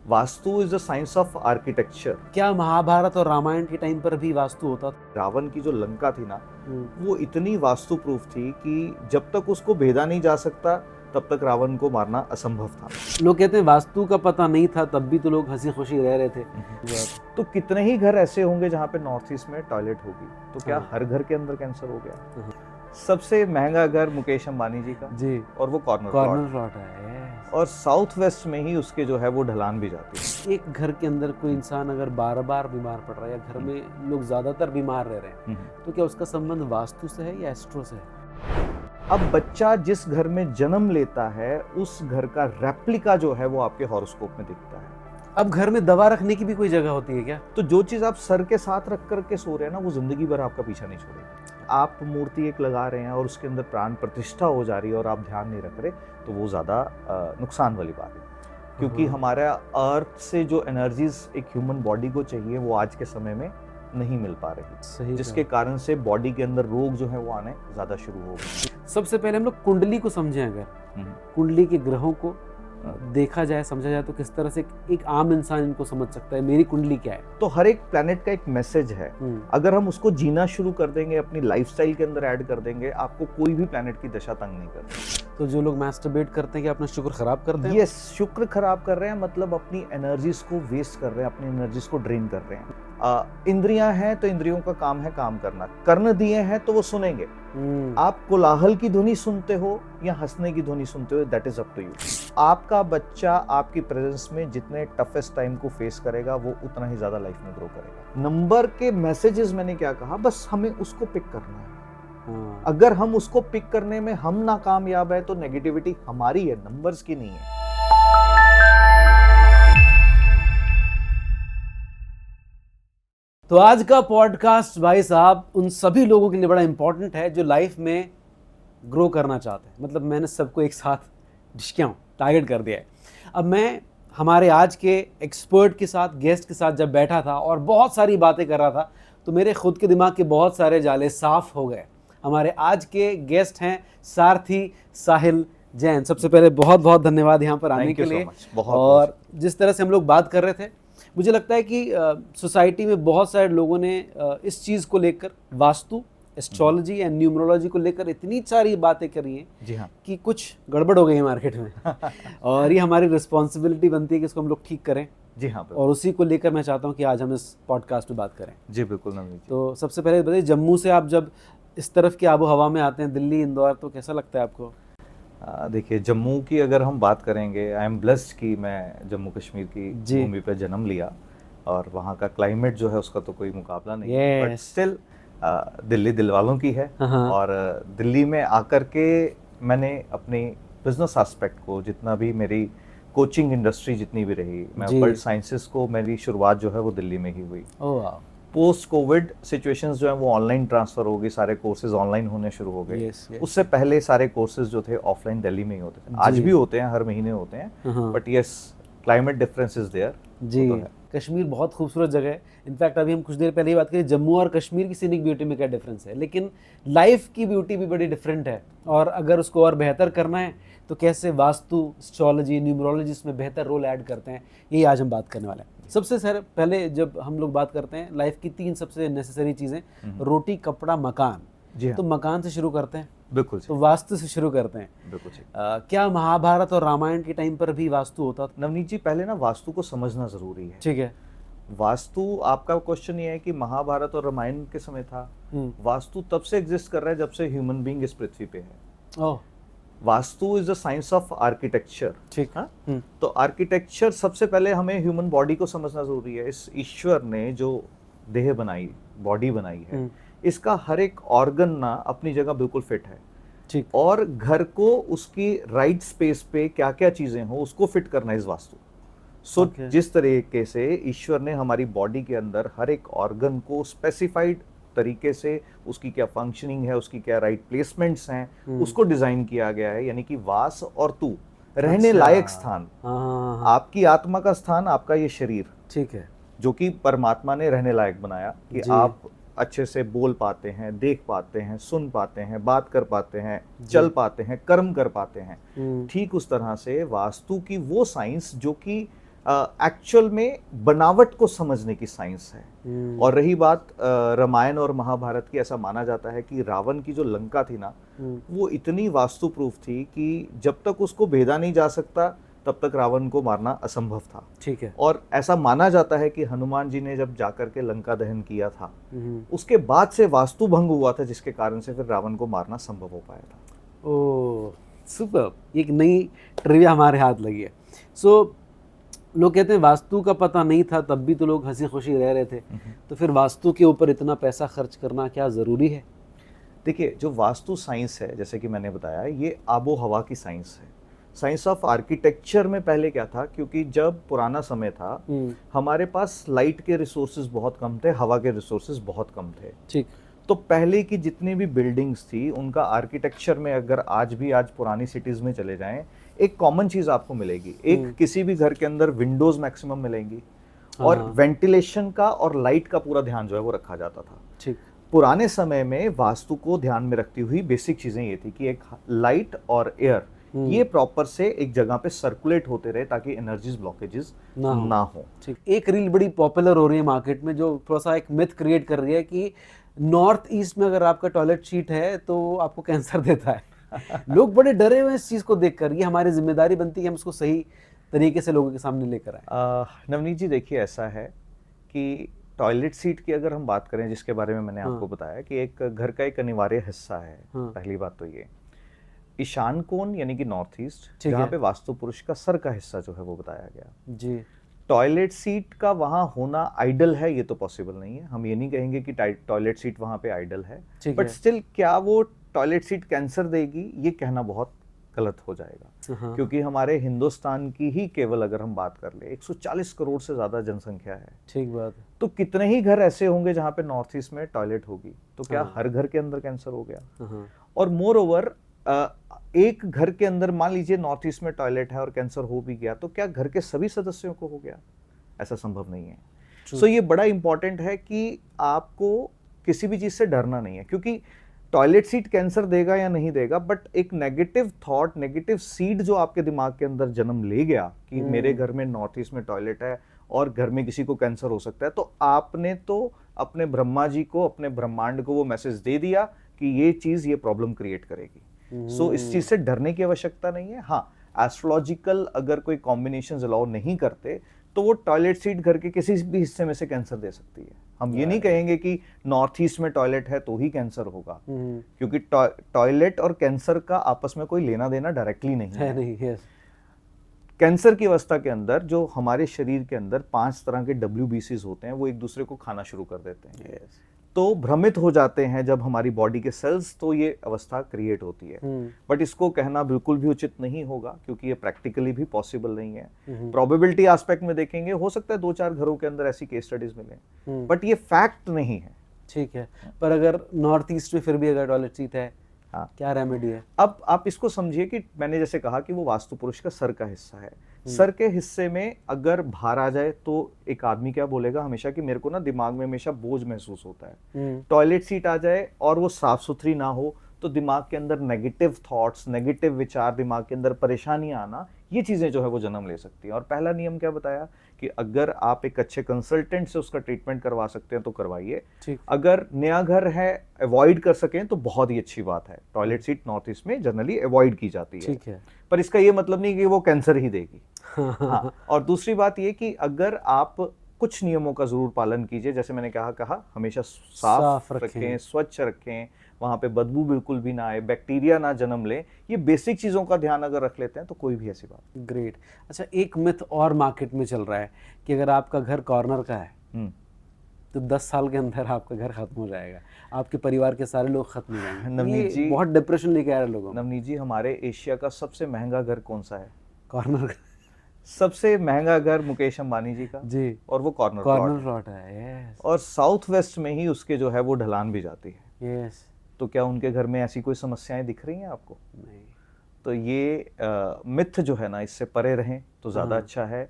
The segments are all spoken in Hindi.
Vastu is the science of architecture. क्या महाभारत और रामायण के टाइम पर भी वास्तु होता था? रावण की जो लंका थी ना, वो इतनी वास्तु प्रूफ थी कि जब तक उसको भेदा नहीं जा सकता तब तक रावण को मारना असंभव था। लोग कहते हैं वास्तु का पता नहीं था तब भी तो लोग हंसी खुशी रह रहे थे। तो कितने ही घर ऐसे होंगे जहाँ पे नॉर्थ ईस्ट में टॉयलेट होगी, तो क्या हाँ। हर घर के अंदर कैंसर हो गया? हाँ। सबसे महंगा घर मुकेश अंबानी जी का, जी, और वो कॉर्नर कॉर्नर प्लॉट, प्लॉट है। और साउथ वेस्ट में ही उसके जो है वो ढलान भी जाती है। एक घर के अंदर कोई इंसान अगर बार बार बीमार पड़ रहा है या घर में लोग ज्यादातर बीमार रह रहे हैं, तो क्या उसका संबंध वास्तु से है या एस्ट्रो से है? अब बच्चा जिस घर में जन्म लेता है उस घर का रेप्लिका जो है वो आपके हॉरोस्कोप में दिखता है। अब घर में दवा रखने की भी कोई जगह होती है क्या? तो जो चीज आप सर के साथ रख करके सो रहे हैं ना, वो जिंदगी भर आपका पीछा नहीं छोड़ेगी। आप मूर्ति एक लगा रहे हैं और उसके अंदर प्राण प्रतिष्ठा हो जा रही है और आप ध्यान नहीं रख रहे, तो वो ज्यादा नुकसान वाली बात है। क्योंकि हमारा अर्थ से जो एनर्जीज एक ह्यूमन बॉडी को चाहिए वो आज के समय में नहीं मिल पा रही, सही, जिसके कारण से बॉडी के अंदर रोग जो है वो आने ज्यादा शुरू हो गए। सबसे पहले हम लोग कुंडली को समझें। अगर कुंडली के ग्रहों को देखा जाए, समझा जाए, तो किस तरह से एक आम इंसान इनको समझ सकता है मेरी कुंडली क्या है? तो हर एक प्लेनेट का एक मैसेज है। अगर हम उसको जीना शुरू कर देंगे, अपनी लाइफस्टाइल के अंदर ऐड कर देंगे, आपको कोई भी प्लेनेट की दशा तंग नहीं करती। तो जो लोग मैस्टरबेट करते हैं कि अपना शुक्र खराब करते हैं? यस, शुक्र खराब कर रहे हैं, मतलब अपनी एनर्जीज को वेस्ट कर रहे हैं, अपनी एनर्जीज को ड्रेन कर रहे हैं। इंद्रियां हैं तो इंद्रियों का काम है काम करना, कर्ण दिए हैं तो वो सुनेंगे। आप कोलाहल की ध्वनि सुनते हो या हंसने की ध्वनि सुनते हो, that is up to you. आपका बच्चा आपकी प्रेजेंस में जितने टफेस्ट टाइम को फेस करेगा वो उतना ही ज्यादा लाइफ में ग्रो करेगा। नंबर के मैसेजेस मैंने क्या कहा, बस हमें उसको पिक करना है। अगर हम उसको पिक करने में हम नाकामयाब है तो नेगेटिविटी हमारी है, नंबर्स की नहीं है। तो आज का पॉडकास्ट भाई साहब उन सभी लोगों के लिए बड़ा इंपॉर्टेंट है जो लाइफ में ग्रो करना चाहते हैं। मतलब मैंने सबको एक साथ टारगेट कर दिया है। अब मैं हमारे आज के एक्सपर्ट के साथ, गेस्ट के साथ जब बैठा था और बहुत सारी बातें कर रहा था, तो मेरे खुद के दिमाग के बहुत सारे जाले साफ हो गए। हमारे आज के गेस्ट हैं सारथी साहिल जैन। सबसे पहले बहुत बहुत धन्यवाद यहाँ पर आने के लिए। और जिस तरह से हम लोग बात कर रहे थे, मुझे लगता है कि सोसाइटी में बहुत सारे लोगों ने इस चीज़ को लेकर, वास्तु, एस्ट्रोलॉजी एंड न्यूमरोलॉजी को लेकर इतनी सारी बातें करी हैं, जी हाँ, कि कुछ गड़बड़ हो गई है मार्केट में। और ये हमारी रिस्पॉन्सिबिलिटी बनती है कि इसको हम लोग ठीक करें। जी हाँ, और उसी को लेकर मैं चाहता हूँ कि आज हम इस पॉडकास्ट में बात करें। जी बिल्कुल नवनीत जी। तो सबसे पहले बताइए, जम्मू से आप जब इस तरफ की आबो हवा में आते हैं, दिल्ली, इंदौर, तो कैसा लगता है आपको? देखिए, जम्मू की अगर हम बात करेंगे, आई एम ब्लेस्ड कि मैं जम्मू कश्मीर की भूमि पर जन्म लिया और वहाँ का क्लाइमेट जो है उसका तो कोई मुकाबला नहीं है। बट स्टिल दिल्ली दिल वालों की है। और दिल्ली में आकर के मैंने अपने बिजनेस एस्पेक्ट को, जितना भी मेरी कोचिंग इंडस्ट्री जितनी भी रही, मैं वर्ल्ड साइंसेस को, मेरी शुरुआत जो है वो दिल्ली में ही हुई। पोस्ट कोविड सिचुएशंस जो है वो ऑनलाइन ट्रांसफर हो गई, सारे कोर्सेज ऑनलाइन होने शुरू हो गए। उससे पहले सारे कोर्सेज जो थे ऑफलाइन दिल्ली में ही होते थे। आज भी होते हैं, हर महीने होते हैं, but yes, climate difference is there. जी, तो कश्मीर बहुत खूबसूरत जगह है। इनफैक्ट अभी हम कुछ देर पहले ही बात करें जम्मू और कश्मीर की सीनिक ब्यूटी में क्या डिफरेंस है, लेकिन लाइफ की ब्यूटी भी बड़ी डिफरेंट है। और अगर उसको और बेहतर करना है तो कैसे वास्तु, एस्ट्रोलॉजी, न्यूमरोलॉजी इसमें बेहतर रोल ऐड करते हैं, यही आज हम बात करने वाले हैं। सबसे सर पहले जब हम लोग बात करते हैं लाइफ की 3 सबसे नेसेसरी चीज़ें, रोटी, कपड़ा, मकान। जी हाँ। तो मकान से शुरू करते हैं। बिल्कुल। तो वास्तु से शुरू करते हैं। बिल्कुल। क्या महाभारत और रामायण के टाइम पर भी वास्तु होता था? नवनीत जी, पहले ना वास्तु को समझना जरूरी है। ठीक है। वास्तु, आपका क्वेश्चन ये है कि महाभारत और रामायण के समय था। वास्तु तब से एग्जिस्ट कर रहा है जब से ह्यूमन बीइंग इस पृथ्वी पे है। Oh. Vastu is the science of architecture. ठीक है। तो आर्किटेक्चर, सबसे पहले हमें ह्यूमन बॉडी को समझना जरूरी है। इस ईश्वर ने जो देह बनाई, बॉडी बनाई है, इसका हर एक ऑर्गन ना अपनी जगह बिल्कुल फिट है। ठीक। और घर को उसकी राइट स्पेस पे क्या क्या चीजें हो उसको फिट करना इस वास्तु। जिस तरीके से ईश्वर ने हमारी बॉडी के अंदर हर एक ऑर्गन को स्पेसिफाइड तरीके से, उसकी क्या फंक्शनिंग है, उसकी क्या राइट प्लेसमेंट्स हैं, उसको डिजाइन किया गया है। यानी कि वास और तू, रहने लायक स्थान, आपकी आत्मा का स्थान, आपका ये शरीर, ठीक है, जो कि परमात्मा ने रहने लायक बनाया कि आप अच्छे से बोल पाते हैं, देख पाते हैं, सुन पाते हैं, बात कर पाते हैं, चल पाते हैं, कर्म कर पाते हैं। ठीक उस तरह से वास्तु की वो साइंस जो कि एक्चुअल में बनावट को समझने की साइंस है। और रही बात रामायण और महाभारत की, ऐसा माना जाता है कि रावण की जो लंका थी ना, वो इतनी वास्तु प्रूफ थी कि जब तक उसको भेदा नहीं जा सकता तब तक रावण को मारना असंभव था। ठीक है। और ऐसा माना जाता है कि हनुमान जी ने जब जाकर के लंका दहन किया था, उसके बाद से वास्तु भंग हुआ था, जिसके कारण से फिर रावण को मारना संभव हो पाया था। ओह सुपर, एक नई ट्रिविया हमारे हाथ लगी है। सो लोग कहते हैं वास्तु का पता नहीं था तब भी तो लोग हंसी खुशी रह रहे थे, तो फिर वास्तु के ऊपर इतना पैसा खर्च करना क्या ज़रूरी है? देखिए, जो वास्तु साइंस है, जैसे कि मैंने बताया, ये आबो हवा की साइंस है। साइंस ऑफ आर्किटेक्चर में पहले क्या था, क्योंकि जब पुराना समय था, हमारे पास लाइट के रिसोर्सेज बहुत कम थे, हवा के रिसोर्सेज बहुत कम थे। ठीक। तो पहले की जितनी भी बिल्डिंग्स थी, उनका आर्किटेक्चर में अगर आज पुरानी सिटीज में चले जाएं, एक कॉमन चीज आपको मिलेगी। एक किसी भी घर के अंदर विंडोज मैक्सिमम मिलेंगी, और वेंटिलेशन का और लाइट का पूरा ध्यान जो है वो रखा जाता था। ठीक। पुराने समय में वास्तु को ध्यान में रखती हुई बेसिक चीजें ये थी कि एक लाइट और एयर ये प्रॉपर से एक जगह पे सर्कुलेट होते रहे, ताकि एनर्जीज ब्लॉकेजेस ना हो। ठीक। एक रील बड़ी पॉपुलर हो रही है मार्केट में, जो थोड़ा सा एक मिथ क्रिएट कर रही है कि नॉर्थ ईस्ट में अगर आपका टॉयलेट सीट है तो आपको कैंसर देता है। लोग बड़े डरे हुए हैं इस चीज़ को देखकर। ये हमारी जिम्मेदारी बनती है कि हम इसको सही तरीके से लोगों के सामने लेकर आए। नवनीत जी, देखिए, ऐसा है कि टॉयलेट सीट की अगर हम बात करें, जिसके बारे में मैंने आपको बताया कि एक घर का एक अनिवार्य हिस्सा है। पहली बात तो ये ईशान कोण यानी कि नॉर्थ ईस्ट, जहाँ पे वास्तु पुरुष का सर का हिस्सा जो है वो बताया गया जी। टॉयलेट सीट का वहां होना आइडल है, ये तो पॉसिबल नहीं है। हम ये नहीं कहेंगे कि टॉयलेट सीट वहां पे आइडल है, बट स्टिल क्या वो टॉयलेट सीट कैंसर देगी, ये कहना बहुत गलत हो जाएगा। क्योंकि हमारे हिंदुस्तान की ही केवल अगर हम बात कर ले, 140 करोड़ से ज्यादा जनसंख्या है। ठीक बात है। तो कितने ही घर ऐसे होंगे जहाँ पे नॉर्थ ईस्ट में टॉयलेट होगी, तो क्या हर घर के अंदर कैंसर हो गया? और मोर ओवर, एक घर के अंदर मान लीजिए नॉर्थ ईस्ट में टॉयलेट है और कैंसर हो भी गया, तो क्या घर के सभी सदस्यों को हो गया? ऐसा संभव नहीं है। सो ये बड़ा इंपॉर्टेंट है कि आपको किसी भी चीज से डरना नहीं है, क्योंकि टॉयलेट सीट कैंसर देगा या नहीं देगा, बट एक नेगेटिव थॉट, नेगेटिव सीड जो आपके दिमाग के अंदर जन्म ले गया कि मेरे घर में नॉर्थ ईस्ट में टॉयलेट है और घर में किसी को कैंसर हो सकता है, तो आपने तो अपने ब्रह्मा जी को, अपने ब्रह्मांड को वो मैसेज दे दिया कि ये चीज ये प्रॉब्लम क्रिएट करेगी। सो इस चीज से डरने की आवश्यकता नहीं है। हाँ, एस्ट्रोलॉजिकल अगर कोई कॉम्बिनेशन अलाउ नहीं करते तो वो टॉयलेट सीट घर के किसी भी हिस्से में से कैंसर दे सकती है। हम ये नहीं कहेंगे कि नॉर्थ ईस्ट में टॉयलेट है तो ही कैंसर होगा, क्योंकि टॉयलेट और कैंसर का आपस में कोई लेना देना डायरेक्टली नहीं है। कैंसर की अवस्था के अंदर जो हमारे शरीर के अंदर 5 तरह के WBCs होते हैं, वो एक दूसरे को खाना शुरू कर देते हैं। तो भ्रमित हो जाते हैं जब हमारी बॉडी के सेल्स, तो ये अवस्था क्रिएट होती है। बट इसको कहना बिल्कुल भी उचित नहीं होगा, क्योंकि ये प्रैक्टिकली भी पॉसिबल नहीं है। प्रोबेबिलिटी एस्पेक्ट में देखेंगे, हो सकता है 2-4 घरों के अंदर ऐसी केस स्टडीज मिले, बट ये फैक्ट नहीं है। ठीक है, पर अगर नॉर्थ ईस्ट में फिर भी अगर टॉयलेट सीट है, हाँ, क्या रेमेडी है? अब आप इसको समझिए कि मैंने जैसे कहा कि वो वास्तु पुरुष का सर का हिस्सा है। सर के हिस्से में अगर भार आ जाए तो एक आदमी क्या बोलेगा हमेशा कि मेरे को ना दिमाग में हमेशा बोझ महसूस होता है। टॉयलेट सीट आ जाए और वो साफ सुथरी ना हो तो दिमाग के अंदर नेगेटिव थॉट्स, नेगेटिव विचार, दिमाग के अंदर परेशानियां आना, ये चीजें जो है वो जन्म ले सकती हैं। और पहला नियम क्या बताया कि अगर आप एक अच्छे कंसल्टेंट से उसका ट्रीटमेंट करवा सकते हैं तो करवाइए। अगर नया घर है, अवॉइड कर सकें तो बहुत ही अच्छी बात है। टॉयलेट सीट नॉर्थ ईस्ट में जनरली अवॉइड की जाती है, ठीक है, पर इसका ये मतलब नहीं कि वो कैंसर ही देगी। हाँ, और दूसरी बात ये कि अगर आप कुछ नियमों का जरूर पालन कीजिए, जैसे मैंने कहा हमेशा साफ रखें, स्वच्छ रखें, वहां पे बदबू बिल्कुल भी ना आए, बैक्टीरिया ना जन्म ले, ये बेसिक चीजों का ध्यान अगर रख लेते हैं तो कोई भी ऐसी बात। ग्रेट। अच्छा, एक मिथ और मार्केट में चल रहा है कि अगर आपका घर कॉर्नर का है तो 10 साल के अंदर आपका घर खत्म हो जाएगा, आपके परिवार के सारे लोग खत्म हो जाएंगे। नवनीत जी, बहुत डिप्रेशन लेके आ रहे हैं लोगों। नवनीत जी, हमारे एशिया का सबसे महंगा घर कौन सा है? कॉर्नर का। सबसे महंगा घर मुकेश अंबानी जी का जी, और वो कॉर्नर प्लॉट है। यस। और साउथ वेस्ट में ही उसके जो है वो ढलान भी जाती है। यस। तो क्या उनके घर में ऐसी कोई समस्याएं दिख रही हैं आपको? नहीं। तो ये मिथ जो है ना, इससे परे रहें तो ज्यादा अच्छा है।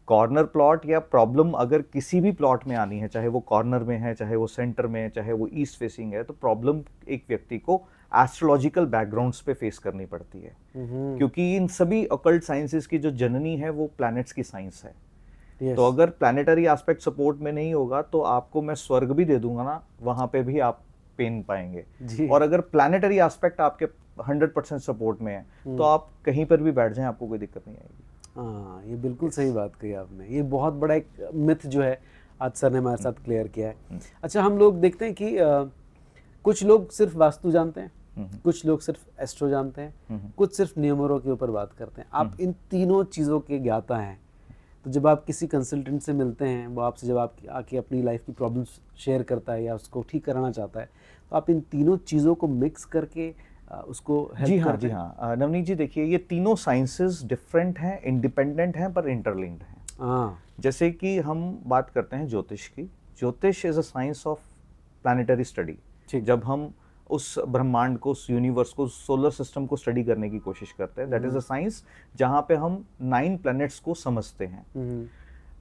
कॉर्नर प्लॉट या प्रॉब्लम अगर किसी भी प्लॉट में आनी है, चाहे वो कॉर्नर में है, चाहे वो सेंटर में है, चाहे वो ईस्ट फेसिंग है, तो प्रॉब्लम एक व्यक्ति को एस्ट्रोलॉजिकल बैकग्राउंड्स पे फेस करनी पड़ती है, क्योंकि इन सभी ऑकल्ट साइंसेस की जो जननी है वो प्लैनेट्स की साइंस है। Yes. तो अगर प्लैनेटरी एस्पेक्ट सपोर्ट में नहीं होगा तो आपको मैं स्वर्ग भी दे दूंगा ना, वहां पे भी आप पेन पाएंगे जी। और अगर प्लैनेटरी एस्पेक्ट आपके 100% सपोर्ट में है तो आप कहीं पर भी बैठ जाएं, आपको कोई दिक्कत नहीं आएगी। हाँ, ये बिल्कुल सही बात कही आपने। ये बहुत बड़ा एक मिथ जो है आज सर ने हमारे साथ क्लियर किया है। अच्छा, हम लोग देखते हैं कि कुछ लोग सिर्फ वास्तु जानते हैं, कुछ लोग सिर्फ एस्ट्रो जानते हैं, कुछ सिर्फ न्यूमरो के ऊपर बात करते हैं। आप इन तीनों चीज़ों के ज्ञाता हैं, तो जब आप किसी कंसल्टेंट से मिलते हैं, वो आपसे जब आप आके अपनी लाइफ की प्रॉब्लम्स शेयर करता है या उसको ठीक कराना चाहता है, तो आप इन तीनों चीज़ों को मिक्स करके उसको हेल्प करते हैं? जी हाँ नवनीत जी, देखिए ये तीनों साइंसेस डिफरेंट हैं, इंडिपेंडेंट हैं, पर इंटरलिंक्ड हैं। हाँ, जैसे कि हम बात करते हैं ज्योतिष की, ज्योतिष is a science of planetary study. जब हम उस ब्रह्मांड को, उस यूनिवर्स को, सोलर सिस्टम को स्टडी करने की कोशिश करते हैं, दैट इज अ साइंस जहां पे हम 9 प्लैनेट्स को समझते हैं।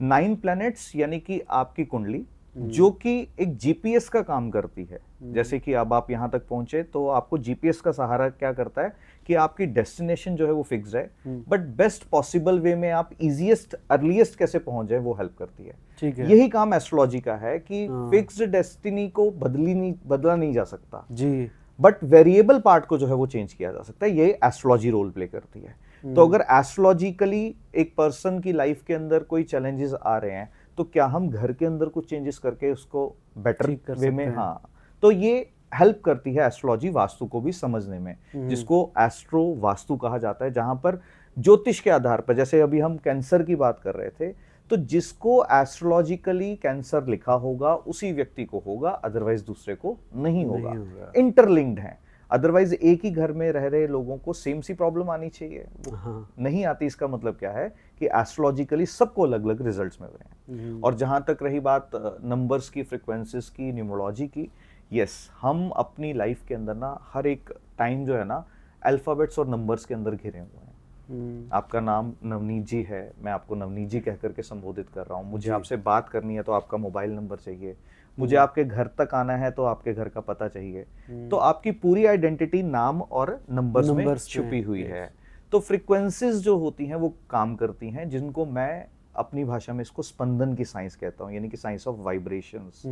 9 प्लैनेट्स यानी कि आपकी कुंडली, जो कि एक जीपीएस का काम करती है। जैसे कि अब आप यहाँ तक पहुंचे तो आपको जीपीएस का सहारा क्या करता है कि आपकी डेस्टिनेशन जो है वो फिक्स्ड है, बट बेस्ट पॉसिबल वे में आप इजीएस्ट अर्लीस्ट कैसे पहुंच जाए वो हेल्प करती है। ठीक है। यही काम एस्ट्रोलॉजी का है कि फिक्स्ड डेस्टिनी को बदला नहीं जा सकता जी, बट वेरिएबल पार्ट को जो है वो चेंज किया जा सकता है। ये एस्ट्रोलॉजी रोल प्ले करती है। तो अगर एस्ट्रोलॉजिकली एक पर्सन की लाइफ के अंदर कोई चैलेंजेस आ रहे हैं तो क्या हम घर के अंदर कुछ चेंजेस करके उसको बेटर वे में, हाँ, तो ये हेल्प करती है एस्ट्रोलॉजी वास्तु को भी समझने में, जिसको एस्ट्रो वास्तु कहा जाता है, जहां पर ज्योतिष के आधार पर, जैसे अभी हम कैंसर की बात कर रहे थे, तो जिसको एस्ट्रोलॉजिकली कैंसर लिखा होगा उसी व्यक्ति को होगा, अदरवाइज दूसरे को नहीं होगा। इंटरलिंक्ड है, अदरवाइज एक ही घर में रह रहे लोगों को सेम सी प्रॉब्लम आनी चाहिए, नहीं आती। इसका मतलब क्या है कि एस्ट्रोलॉजिकली सबको अलग अलग रिजल्ट्स मिल रहे हैं। और जहां तक रही बात नंबर्स की, फ्रीक्वेंसीज की, न्यूमरोलॉजी की, यस, हम अपनी लाइफ के अंदर ना हर एक टाइम जो है ना अल्फाबेट्स और नंबर्स के अंदर घिरे हुए हैं। आपका नाम नवनीत जी है, मैं आपको नवनीत जी कह करके संबोधित कर रहा हूँ। मुझे आपसे बात करनी है तो आपका मोबाइल नंबर चाहिए, मुझे आपके घर तक आना है तो आपके घर का पता चाहिए। तो आपकी पूरी आइडेंटिटी नाम और नंबर्स में छुपी हुई है। तो फ्रीक्वेंसीज जो होती हैं वो काम करती हैं, जिनको मैं अपनी भाषा में इसको स्पंदन की साइंस कहता हूँ, यानी कि साइंस ऑफ वाइब्रेशंस।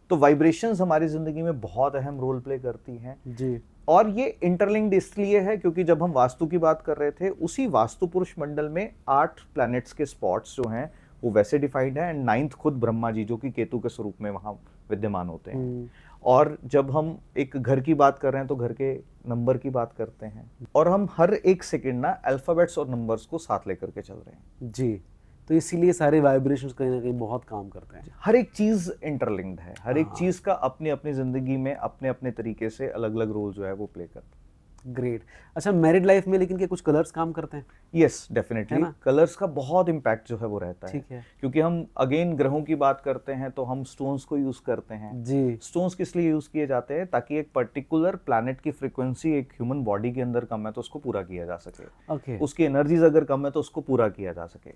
तो वाइब्रेशंस हमारी जिंदगी में बहुत अहम रोल प्ले करती हैं जी। और ये इंटरलिंक्ड इसलिए है क्योंकि जब हम वास्तु की बात कर रहे थे, उसी वास्तु पुरुष मंडल में 8 प्लैनेट्स के स्पॉट्स जो हैं वो वैसे डिफाइंड है, एंड 9th खुद ब्रह्मा जी जो कि केतु के स्वरूप में वहां विद्यमान होते हैं। और जब हम एक घर की बात कर रहे हैं तो घर के नंबर की बात करते हैं, और हम हर एक सेकंड ना अल्फाबेट्स और नंबर्स को साथ लेकर के चल रहे हैं जी। तो इसीलिए सारे वाइब्रेशंस कहीं ना कहीं बहुत काम करते हैं। हर एक चीज इंटरलिंक्ड है, हर एक चीज का अपनी अपनी जिंदगी में अपने अपने तरीके से अलग अलग रोल जो है वो प्ले करता है। ग्रेट। अच्छा, मैरिड लाइफ में लेकिन क्या कुछ कलर्स काम करते हैं? यस, डेफिनेटली कलर्स का बहुत इम्पैक्ट जो है वो रहता है। ठीक है। क्योंकि हम अगेन ग्रहों की बात करते हैं तो हम स्टोन्स को यूज करते हैं जी। स्टोन्स किस लिए यूज किए जाते हैं? ताकि एक पर्टिकुलर प्लैनेट की फ्रीक्वेंसी एक ह्यूमन बॉडी के अंदर कम है तो उसको पूरा किया जा सके। ओके। उसकी एनर्जीज अगर कम है तो उसको पूरा किया जा सके।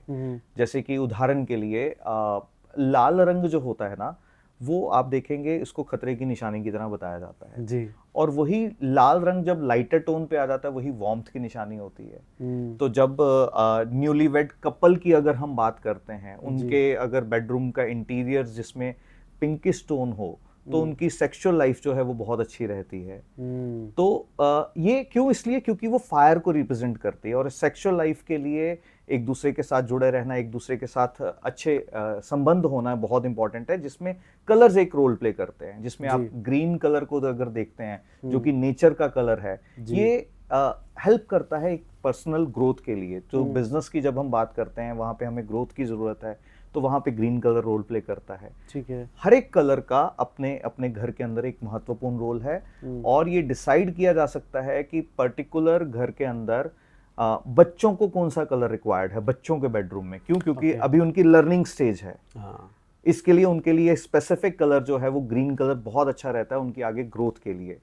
जैसे कि उदाहरण के लिए लाल रंग जो होता है ना, वो आप देखेंगे इसको खतरे की निशानी की तरह बताया जाता है जी। और वही लाल रंग जब लाइटर टोन पे आ जाता है वही वार्मथ की निशानी होती है। तो जब न्यूलीवेड कपल की अगर हम बात करते हैं, उनके अगर बेडरूम का इंटीरियर जिसमें पिंकिश टोन हो तो उनकी सेक्सुअल लाइफ जो है वो बहुत अच्छी रहती है। तो ये क्यों? इसलिए क्योंकि वो फायर को रिप्रेजेंट करती है, और सेक्सुअल लाइफ के लिए एक दूसरे के साथ जुड़े रहना, एक दूसरे के साथ अच्छे संबंध होना बहुत इंपॉर्टेंट है, जिसमें कलर्स एक रोल प्ले करते हैं। जिसमें आप ग्रीन कलर को अगर देखते हैं जो कि नेचर का कलर है, ये हेल्प करता है एक पर्सनल ग्रोथ के लिए। तो बिजनेस की जब हम बात करते हैं वहां पे हमें ग्रोथ की जरूरत है, तो वहां पे ग्रीन कलर रोल प्ले करता है। ठीक है। हर एक कलर का अपने अपने घर के अंदर एक महत्वपूर्ण रोल है, और ये डिसाइड किया जा सकता है कि पर्टिकुलर घर के अंदर बच्चों को कौन सा कलर रिक्वायर्ड है बच्चों के बेडरूम में। क्यों? क्योंकि अभी उनकी लर्निंग स्टेज है। इसके लिए उनके लिए स्पेसिफिक कलर जो है वो ग्रीन कलर बहुत अच्छा रहता है उनकी आगे ग्रोथ के लिए।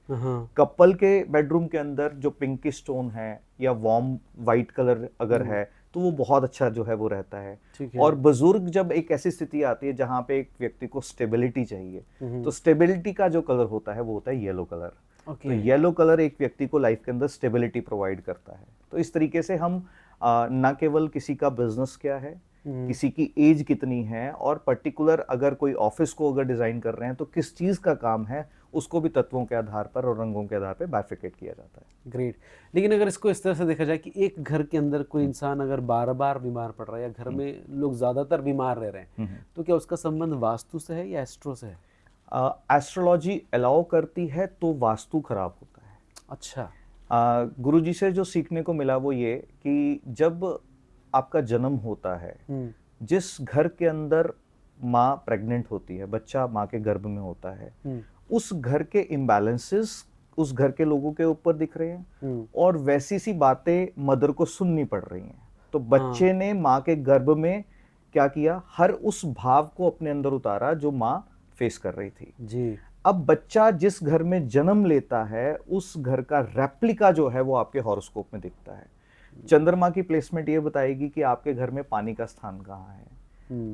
कपल के बेडरूम के अंदर जो पिंकिश टोन है या वार्म वाइट कलर अगर है तो वो बहुत अच्छा जो है वो रहता है। और बुजुर्ग जब एक ऐसी स्थिति आती है जहां पे एक व्यक्ति को स्टेबिलिटी चाहिए, तो स्टेबिलिटी का जो कलर होता है वो होता है येलो कलर। तो येलो कलर एक व्यक्ति को लाइफ के अंदर स्टेबिलिटी प्रोवाइड करता है। तो इस तरीके से हम ना केवल किसी का बिजनेस क्या है, किसी की एज कितनी है, और पर्टिकुलर अगर कोई ऑफिस को अगर डिजाइन कर रहे हैं तो किस चीज का काम है, उसको भी तत्वों के आधार पर और रंगों के आधार पर बाइफिकेट किया जाता है। ग्रेट। लेकिन अगर इसको इस तरह से देखा जाए कि एक घर के अंदर कोई इंसान अगर बार बार बीमार पड़ रहा है या घर में लोग ज्यादातर बीमार रह रहे हैं, तो क्या उसका संबंध वास्तु से है या एस्ट्रो से है? एस्ट्रोलॉजी अलाउ करती है तो वास्तु खराब होता है। अच्छा। गुरुजी से जो सीखने को मिला वो ये कि जब आपका जन्म होता है, जिस घर के अंदर माँ प्रेग्नेंट होती है, बच्चा माँ के गर्भ में होता है, उस घर के इम्बैलेंसेस उस घर के लोगों के ऊपर दिख रहे हैं और वैसी सी बातें मदर को सुननी पड़ रही हैं। तो बच्चे ने माँ के गर्भ में क्या किया, हर उस भाव को अपने अंदर उतारा जो माँ फेस कर रही थी जी। अब बच्चा जिस घर में जन्म लेता है, उस घर का रेप्लिका जो है वो आपके हॉरोस्कोप में दिखता है। चंद्रमा की प्लेसमेंट ये बताएगी कि आपके घर में पानी का स्थान कहाँ है।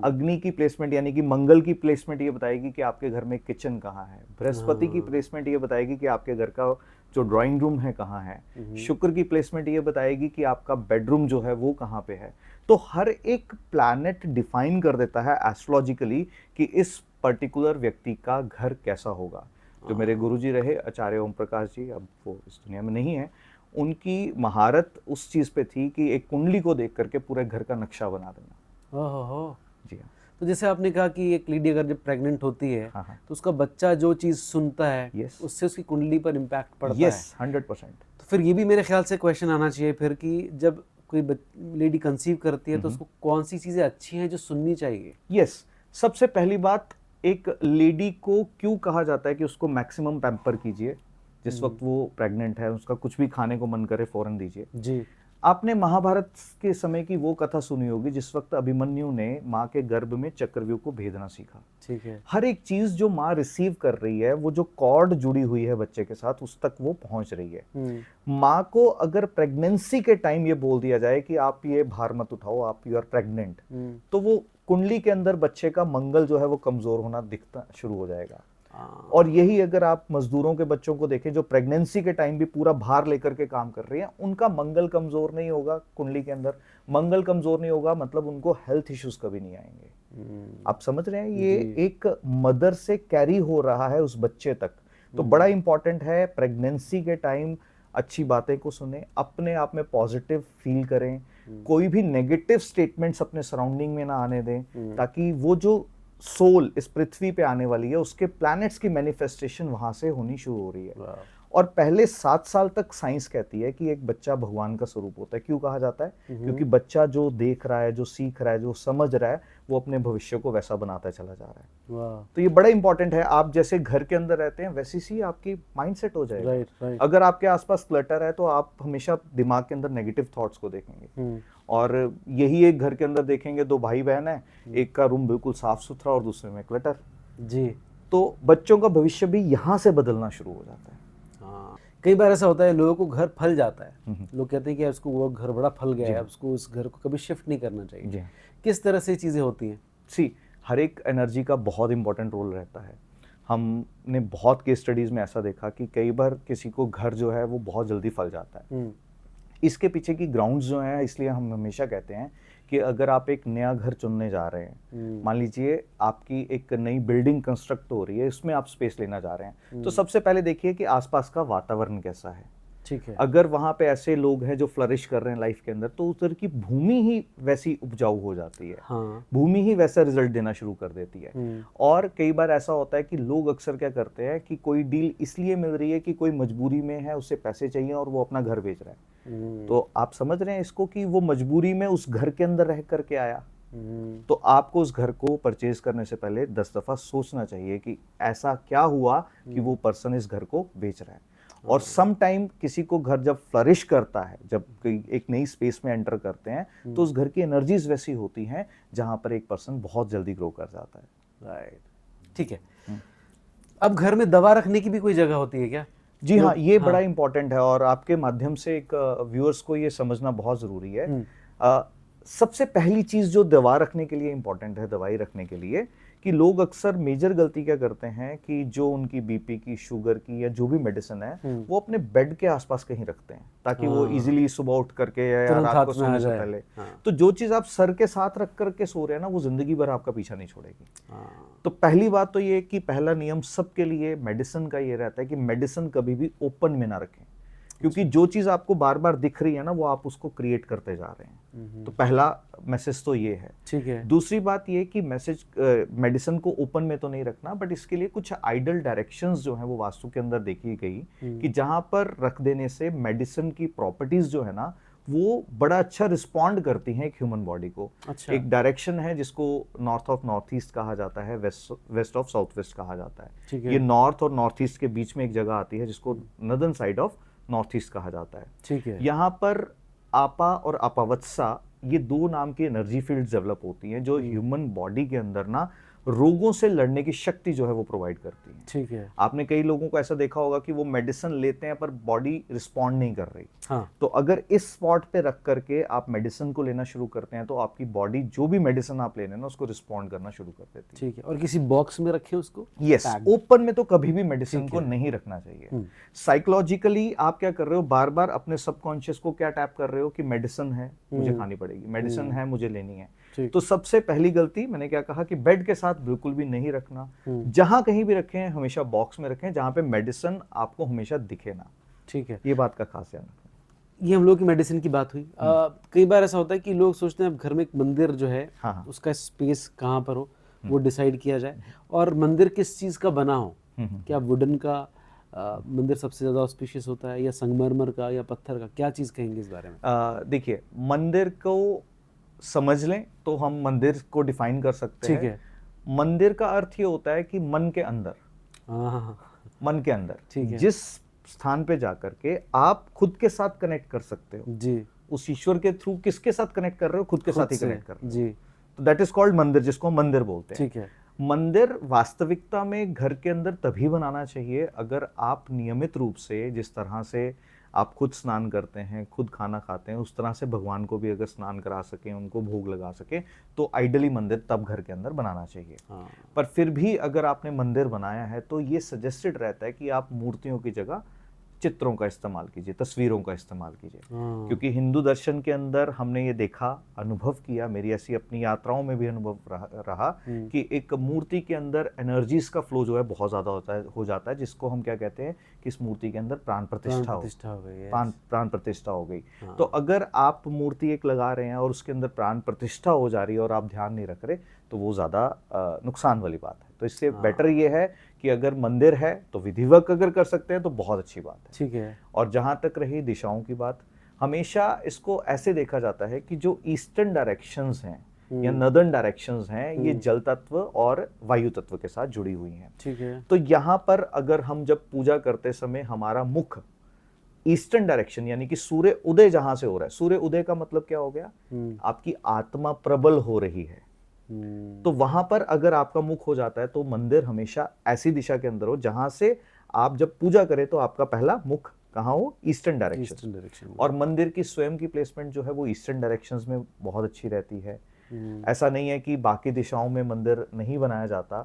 अग्नि की प्लेसमेंट यानी कि मंगल की प्लेसमेंट ये बताएगी कि आपके घर में किचन कहाँ है। बृहस्पति की प्लेसमेंट ये बताएगी कि आपके घर का जो ड्राइंग रूम है कहाँ है। शुक्र की प्लेसमेंट ये बताएगी कि आपका बेडरूम जो है वो कहाँ पे है। तो हर एक प्लैनेट डिफाइन कर देता है एस्ट्रोलॉजिकली कि इस पर्टिकुलर व्यक्ति का घर कैसा होगा। जो मेरे गुरुजी रहे आचार्य ओम प्रकाश जी, अब वो इस दुनिया में नहीं है, उनकी महारत उस चीज पे थी कि एक कुंडली को देख करके पूरे घर का नक्शा बना देना। ओहो। जी हाँ। तो जैसे आपने कहा कि एक लेडी अगर जब प्रेग्नेंट होती है, तो उसका बच्चा जो चीज सुनता है उससे उसकी कुंडली पर इम्पैक्ट पड़ता है। 100%। तो फिर ये भी मेरे ख्याल से क्वेश्चन आना चाहिए फिर कि जब कोई लेडी कंसीव करती है तो उसको कौन सी चीजें अच्छी हैं जो सुननी चाहिए? सबसे पहली बात, एक लेडी को क्यों कहा जाता है कि उसको मैक्सिमम पैम्पर कीजिए। जिस वक्त वो प्रेग्नेंट है, उसका कुछ भी खाने को मन करे फौरन दीजिए जी। आपने महाभारत के समय की वो कथा सुनी होगी जिस वक्त अभिमन्यु ने माँ के गर्भ में चक्रव्यूह को भेदना सीखा। ठीक है। हर एक चीज जो माँ रिसीव कर रही है, वो जो कॉर्ड जुड़ी हुई है बच्चे के साथ, उस तक वो पहुंच रही है। माँ को अगर प्रेगनेंसी के टाइम ये बोल दिया जाए कि आप ये भार मत उठाओ, आप यू आर प्रेग्नेंट, तो वो कुंडली के अंदर बच्चे का मंगल जो है वो कमजोर होना दिखता शुरू हो जाएगा। और यही अगर आप मजदूरों के बच्चों को देखें जो प्रेगनेंसी के टाइम भी पूरा भार लेकर के काम कर रहे हैं, उनका मंगल कमजोर नहीं होगा। कुंडली के अंदर मंगल कमजोर नहीं होगा मतलब उनको हेल्थ इश्यूज कभी नहीं आएंगे। आप समझ रहे हैं, ये एक मदर से कैरी हो रहा है उस बच्चे तक। तो बड़ा इंपॉर्टेंट है प्रेगनेंसी के टाइम अच्छी बातें को सुने, अपने आप में पॉजिटिव फील करें, कोई भी नेगेटिव स्टेटमेंट्स अपने सराउंडिंग में ना आने दें, ताकि वो जो सोल इस पृथ्वी पे आने वाली है उसके प्लैनेट्स की मैनिफेस्टेशन वहां से होनी शुरू हो रही है। और पहले 7 साल तक साइंस कहती है कि एक बच्चा भगवान का स्वरूप होता है। क्यों कहा जाता है? क्योंकि बच्चा जो देख रहा है, जो सीख रहा है, जो समझ रहा है, वो अपने भविष्य को वैसा बनाता चला जा रहा है। तो ये बड़ा इंपॉर्टेंट है। आप जैसे घर के अंदर रहते हैं वैसी सी आपकी माइंडसेट हो जाएगा। अगर आपके आसपास क्लटर है तो आप हमेशा दिमाग के अंदर नेगेटिव थॉट्स को देखेंगे। और यही एक घर के अंदर देखेंगे, 2 भाई बहन है, एक का रूम बिल्कुल साफ सुथरा और दूसरे में क्लटर जी, तो बच्चों का भविष्य भी यहाँ से बदलना शुरू हो जाता है। हाँ, कई बार ऐसा होता है लोगों को घर फल जाता है, लोग कहते हैं कि उसको वो घर बड़ा फल गया है, उसको उस घर को कभी शिफ्ट नहीं करना चाहिए। किस तरह से चीजें होती हैं? हर एक एनर्जी का बहुत इंपॉर्टेंट रोल रहता है। हमने बहुत केस स्टडीज में ऐसा देखा कि कई बार किसी को घर जो है वो बहुत जल्दी फल जाता है। इसके पीछे की ग्राउंड्स जो हैं, इसलिए हम हमेशा कहते हैं कि अगर आप एक नया घर चुनने जा रहे हैं, मान लीजिए आपकी एक नई बिल्डिंग कंस्ट्रक्ट हो रही है, इसमें आप स्पेस लेना जा रहे हैं, तो सबसे पहले देखिए कि आसपास का वातावरण कैसा है। ठीक है। अगर वहां पे ऐसे लोग हैं जो फ्लरिश कर रहे हैं लाइफ के अंदर, तो उधर की भूमि ही वैसी उपजाऊ हो जाती है। हाँ। भूमि ही वैसा रिजल्ट देना शुरू कर देती है। और कई बार ऐसा होता है कि लोग अक्सर क्या करते हैं कि कोई डील इसलिए मिल रही है कि कोई मजबूरी में है, उसे पैसे चाहिए और वो अपना घर बेच रहा है। तो आप समझ रहे हैं इसको कि वो मजबूरी में उस घर के अंदर रह करके आया। तो आपको उस घर को परचेज करने से पहले 10 दफा सोचना चाहिए कि ऐसा क्या हुआ कि वो पर्सन इस घर को बेच रहा है। और सम टाइम किसी को घर जब फ्लरिश करता है, जब एक नई स्पेस में एंटर करते हैं, तो उस घर की एनर्जीज वैसी होती हैं जहां पर एक पर्सन बहुत जल्दी ग्रो कर जाता है। राइट, ठीक है। अब घर में दवा रखने की भी कोई जगह होती है क्या? जी हाँ, ये बड़ा इंपॉर्टेंट है और आपके माध्यम से एक व्यूअर्स को ये समझना बहुत जरूरी है। सबसे पहली चीज जो दवा रखने के लिए इंपॉर्टेंट है, दवाई रखने के लिए, कि लोग अक्सर मेजर गलती क्या करते हैं कि जो उनकी बीपी की, शुगर की या जो भी मेडिसिन है वो अपने बेड के आसपास कहीं रखते हैं ताकि वो इजीली सुबह उठ करके या रात को सोने से पहले। तो जो चीज आप सर के साथ रख करके सो रहे हैं ना, वो जिंदगी भर आपका पीछा नहीं छोड़ेगी। तो पहली बात तो ये कि पहला नियम सबके लिए मेडिसिन का ये रहता है कि मेडिसिन कभी भी ओपन में ना रखें, क्योंकि जो चीज आपको बार बार दिख रही है ना, वो आप उसको क्रिएट करते जा रहे हैं। तो पहला मैसेज तो ये है। ठीक है। दूसरी बात ये कि मेडिसिन को ओपन में तो नहीं रखना, बट इसके लिए कुछ आइडल डायरेक्शंस जो हैं वो वास्तु के अंदर देखी गई कि जहां पर रख देने से मेडिसिन की प्रॉपर्टीज जो है ना वो बड़ा अच्छा रिस्पॉन्ड करती हैं एक ह्यूमन बॉडी को। अच्छा। एक डायरेक्शन है जिसको नॉर्थ ऑफ नॉर्थ ईस्ट कहा जाता है, वेस्ट ऑफ साउथ वेस्ट कहा जाता है। ये नॉर्थ और नॉर्थ ईस्ट के बीच में एक जगह आती है जिसको northern side of north east कहा जाता है। ठीक है। यहाँ पर आपा और अपावत्सा ये दो नाम की एनर्जी फील्ड डेवलप होती हैं जो ह्यूमन बॉडी के अंदर ना रोगों से लड़ने की शक्ति जो है वो प्रोवाइड करती है। ठीक है। आपने कई लोगों को ऐसा देखा होगा कि वो मेडिसिन लेते हैं पर बॉडी रिस्पॉन्ड नहीं कर रही। हाँ। तो अगर इस स्पॉट पे रख करके आप मेडिसिन को लेना शुरू करते हैं तो आपकी बॉडी जो भी मेडिसिन आप ले रहे हैं ना उसको रिस्पॉन्ड करना शुरू कर देती है। ठीक है। और किसी बॉक्स में रखें उसको? यस, ओपन में तो कभी भी मेडिसिन को नहीं रखना चाहिए। साइकोलॉजिकली आप क्या कर रहे हो, बार बार अपने सबकॉन्शियस को क्या टैप कर रहे हो कि मेडिसिन है मुझे खानी पड़ेगी, मेडिसिन है मुझे लेनी है। तो सबसे पहली गलती मैंने क्या कहा कि बेड के साथ बिल्कुल भी नहीं रखना। जहां कहीं भी रखें हमेशा बॉक्स में रखें जहां पे मेडिसिन आपको हमेशा दिखे ना। ठीक है। ये बात का खास ध्यान रखें। ये हम लोग की मेडिसिन की बात हुई। कई बार ऐसा होता है कि लोग सोचते हैं अब घर में एक मंदिर जो है उसका स्पेस कहाँ पर हो वो डिसाइड किया जाए, और मंदिर किस चीज़ का बना हो। क्या वुडन का मंदिर सबसे ज़्यादा ऑस्पिशियस होता है या संगमरमर का या पत्थर का? क्या चीज़ कहेंगे इस बारे में? देखिए, मंदिर को समझ लें तो हम मंदिर को डिफाइन कर सकते हैं। ठीक है। मंदिर का अर्थ ये होता है कि मन के अंदर, मन के अंदर। ठीक है। जिस स्थान पे जाकर के आप खुद के साथ कनेक्ट कर सकते हो जी, उस ईश्वर के थ्रू किसके साथ कनेक्ट कर रहे हो, खुद के साथ ही कनेक्ट कर रहे हो जी। तो दैट इज कॉल्ड मंदिर, जिसको हम मंदिर बोलते हैं। ठीक है। मंदिर वास्तविकता में घर के अंदर तभी बनाना चाहिए अगर आप नियमित रूप से, जिस तरह से आप खुद स्नान करते हैं, खुद खाना खाते हैं, उस तरह से भगवान को भी अगर स्नान करा सकें, उनको भोग लगा सकें, तो आइडली मंदिर तब घर के अंदर बनाना चाहिए। पर फिर भी अगर आपने मंदिर बनाया है तो ये सजेस्टेड रहता है कि आप मूर्तियों की जगह चित्रों का इस्तेमाल कीजिए, तस्वीरों का इस्तेमाल कीजिए। क्योंकि हिंदू दर्शन के अंदर हमने ये देखा, अनुभव किया, मेरी ऐसी अपनी यात्राओं में भी अनुभव रहा कि एक मूर्ति के अंदर एनर्जीज का फ्लो जो है बहुत ज्यादा हो जाता है, जिसको हम क्या कहते हैं कि इस मूर्ति के अंदर प्राण प्रतिष्ठा हो गई, प्राण प्रतिष्ठा हो गई। तो अगर आप मूर्ति एक लगा रहे हैं और उसके अंदर प्राण प्रतिष्ठा हो जा रही है और आप ध्यान नहीं रख रहे तो वो ज्यादा नुकसान वाली बात है। तो इससे बेटर ये है कि अगर मंदिर है तो विधिवत अगर कर सकते हैं तो बहुत अच्छी बात है। ठीक है। और जहां तक रही दिशाओं की बात, हमेशा इसको ऐसे देखा जाता है कि जो ईस्टर्न डायरेक्शंस हैं या नॉर्दर्न डायरेक्शंस हैं ये जल तत्व और वायु तत्व के साथ जुड़ी हुई हैं। ठीक है। तो यहाँ पर अगर हम जब पूजा करते समय हमारा मुख ईस्टर्न डायरेक्शन यानी कि सूर्य उदय जहां से हो रहा है, सूर्य उदय का मतलब क्या हो गया, आपकी आत्मा प्रबल हो रही है, तो वहां पर अगर आपका मुख हो जाता है तो मंदिर हमेशा ऐसी दिशा के अंदर हो जहां से आप जब पूजा करें तो आपका पहला मुख कहाँ हो, ईस्टर्न डायरेक्शन। और मंदिर की स्वयं की प्लेसमेंट जो है वो ईस्टर्न डायरेक्शंस में बहुत अच्छी रहती है। ऐसा नहीं है कि बाकी दिशाओं में मंदिर नहीं बनाया जाता,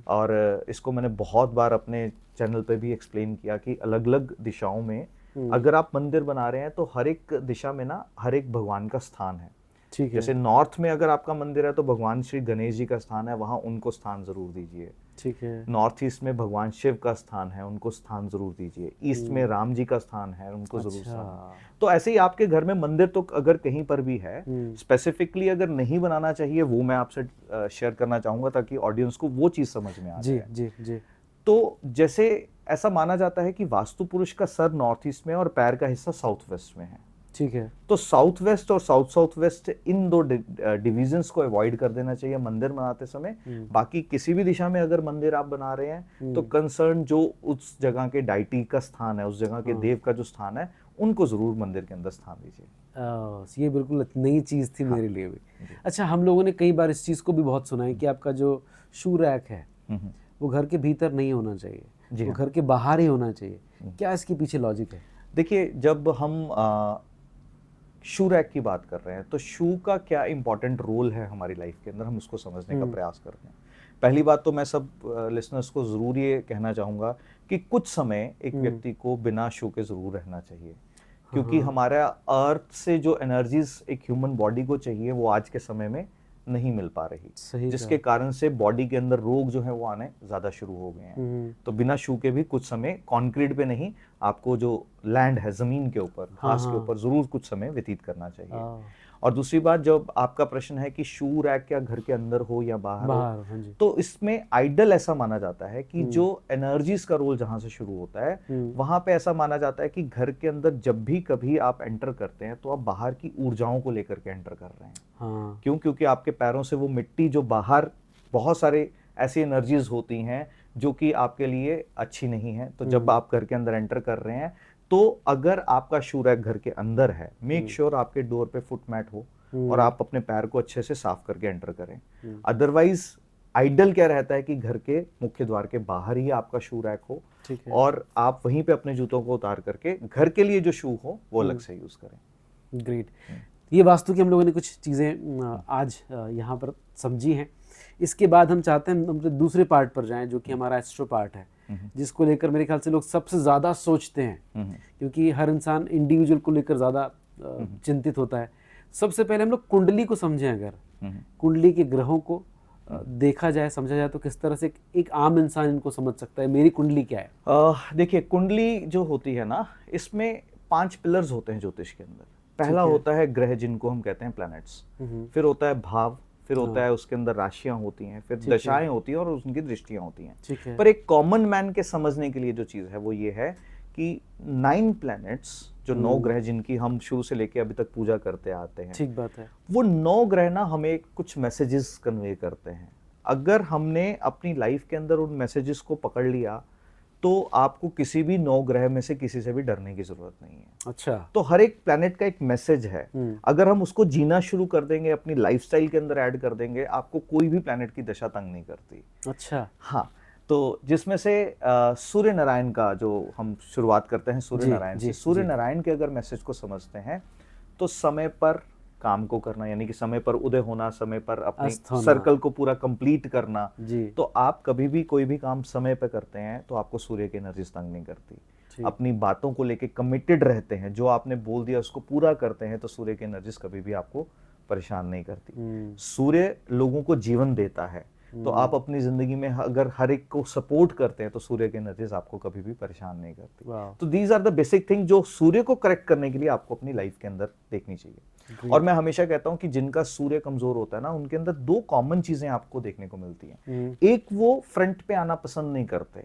और इसको मैंने बहुत बार अपने चैनल पे भी एक्सप्लेन किया कि अलग अलग दिशाओं में अगर आप मंदिर बना रहे हैं तो हर एक दिशा में ना हर एक भगवान का स्थान है। ठीक है। जैसे नॉर्थ में अगर आपका मंदिर है तो भगवान श्री गणेश जी का स्थान है, वहां उनको स्थान जरूर दीजिए। ठीक है। नॉर्थ ईस्ट में भगवान शिव का स्थान है, उनको स्थान जरूर दीजिए। ईस्ट में राम जी का स्थान है, उनको जरूर स्थान। तो ऐसे ही आपके घर में मंदिर तो अगर कहीं पर भी है, स्पेसिफिकली अगर नहीं बनाना चाहिए, वो मैं आपसे शेयर करना चाहूंगा ताकि ऑडियंस को वो चीज समझ में आ जाए। जी जी। तो जैसे ऐसा माना जाता है कि वास्तु पुरुष का सर नॉर्थ ईस्ट में और पैर का हिस्सा साउथ वेस्ट में है। ठीक है। तो साउथ वेस्ट और साउथ वेस्ट इन दो डिविजन्स को अवॉइड कर देना चाहिए मंदिर बनाते समय। बाकी किसी भी दिशा में अगर मंदिर आप बना रहे हैं तो कंसर्न जो उस जगह के डाइटी का स्थान है, उस जगह के देव का जो स्थान है, उनको जरूर मंदिर के अंदर स्थान दीजिए। ये बिल्कुल नई चीज़ थी मेरे लिए भी। अच्छा, हम लोगों ने कई बार इस चीज़ को भी बहुत सुना है कि आपका जो शू रैक है वो घर के भीतर नहीं होना चाहिए, वो घर के बाहर ही होना चाहिए। क्या इसके पीछे लॉजिक है? देखिए, जब हम शू रैक की बात कर रहे हैं, तो शू का क्या इंपॉर्टेंट रोल है हमारी लाइफ के अंदर, हम उसको समझने का प्रयास करते हैं। पहली बात तो मैं सब लिसनर्स को ज़रूर ये कहना चाहूँगा कि कुछ समय एक व्यक्ति को बिना शू के ज़रूर रहना चाहिए, क्योंकि हमारा अर्थ से जो एनर्जीज एक ह्यूमन बॉडी को चाहिए वो आज के समय में नहीं मिल पा रही, जिसके कारण से बॉडी के अंदर रोग जो है वो आने ज़्यादा शुरू हो गए हैं। तो बिना शू के भी कुछ समय कंक्रीट पे नहीं, आपको जो लैंड है, ज़मीन के ऊपर, घास के ऊपर ज़रूर कुछ समय व्यतीत करना चाहिए। और दूसरी बात, जब आपका प्रश्न है कि शू रैक क्या घर के अंदर हो या बाहर हो, तो इसमें आइडल ऐसा माना जाता है कि जो एनर्जीज का रोल जहां से शुरू होता है, वहां पे ऐसा माना जाता है कि घर के अंदर जब भी कभी आप एंटर करते हैं तो आप बाहर की ऊर्जाओं को लेकर के एंटर कर रहे हैं। क्यों? क्योंकि आपके पैरों से वो मिट्टी जो बाहर, बहुत सारे ऐसी एनर्जीज होती हैं जो कि आपके लिए अच्छी नहीं है। तो जब आप घर के अंदर एंटर कर रहे हैं, तो अगर आपका शू रैक घर के अंदर है, मेक श्योर आपके डोर पे फुट मैट हो और आप अपने पैर को अच्छे से साफ करके एंटर करें। अदरवाइज आइडल क्या रहता है कि घर के मुख्य द्वार के बाहर ही आपका शू रैक हो और आप वहीं पे अपने जूतों को उतार करके घर के लिए जो शू हो वो अलग से यूज करें। ग्रेट। ये वास्तु की हम लोगों ने कुछ चीज़ें आज यहाँ पर समझी हैं। इसके बाद हम चाहते हैं हम दूसरे पार्ट पर जाएं, जो कि हमारा एस्ट्रो पार्ट है, जिसको लेकर मेरे ख्याल से लोग सबसे ज़्यादा सोचते हैं, क्योंकि हर इंसान इंडिविजुअल को लेकर ज़्यादा चिंतित होता है। सबसे पहले हम लोग कुंडली को समझें। अगर कुंडली के ग्रहों को देखा जाए, समझा जाए, तो किस तरह से एक आम इंसान इनको समझ सकता है, मेरी कुंडली क्या है? देखिए, कुंडली जो होती है ना, इसमें 5 पिलर्स होते हैं ज्योतिष के अंदर। पहला होता है ग्रह, जिनको हम कहते हैं प्लैनेट्स। फिर होता है भाव, फिर होता है उसके अंदर राशियां होती हैं, फिर दशाएं होती हैं और उनकी दृष्टियां होती हैं। पर एक कॉमन मैन के समझने के लिए जो चीज है वो ये है कि 9 प्लैनेट्स, जो 9 ग्रह जिनकी हम शुरू से लेके अभी तक पूजा करते आते हैं, ठीक बात है, वो 9 ग्रह ना हमें कुछ मैसेजेस कन्वे करते हैं। अगर हमने अपनी लाइफ के अंदर उन मैसेजेस को पकड़ लिया तो आपको किसी भी 9 ग्रह में से किसी से भी डरने की जरूरत नहीं है। अच्छा। तो हर एक प्लैनेट का एक मैसेज है। अगर हम उसको जीना शुरू कर देंगे, अपनी लाइफस्टाइल के अंदर ऐड कर देंगे, आपको कोई भी प्लैनेट की दशा तंग नहीं करती। अच्छा। हाँ, तो जिसमें से सूर्य नारायण का जो हम शुरुआत करते हैं, सूर्य नारायण से। सूर्य नारायण के अगर मैसेज को समझते हैं तो समय पर काम को करना, यानी कि समय पर उदय होना, समय पर अपने सर्कल को पूरा कंप्लीट करना। तो आप कभी भी कोई भी काम समय पर करते हैं तो आपको सूर्य की एनर्जी तंग नहीं करती। अपनी बातों को लेके कमिटेड रहते हैं, जो आपने बोल दिया उसको पूरा करते हैं, तो सूर्य की एनर्जी कभी भी आपको परेशान नहीं करती। सूर्य लोगों को जीवन देता है, तो आप अपनी जिंदगी में अगर हर एक को सपोर्ट करते हैं तो सूर्य की एनर्जीज आपको कभी भी परेशान नहीं करती। तो these are the basic thing जो सूर्य को करेक्ट करने के लिए आपको अपनी लाइफ के अंदर देखनी चाहिए। और मैं हमेशा कहता हूं कि जिनका सूर्य कमजोर होता है ना, उनके अंदर 2 कॉमन चीजें आपको देखने को मिलती हैं। एक, वो फ्रंट पे आना पसंद नहीं करते।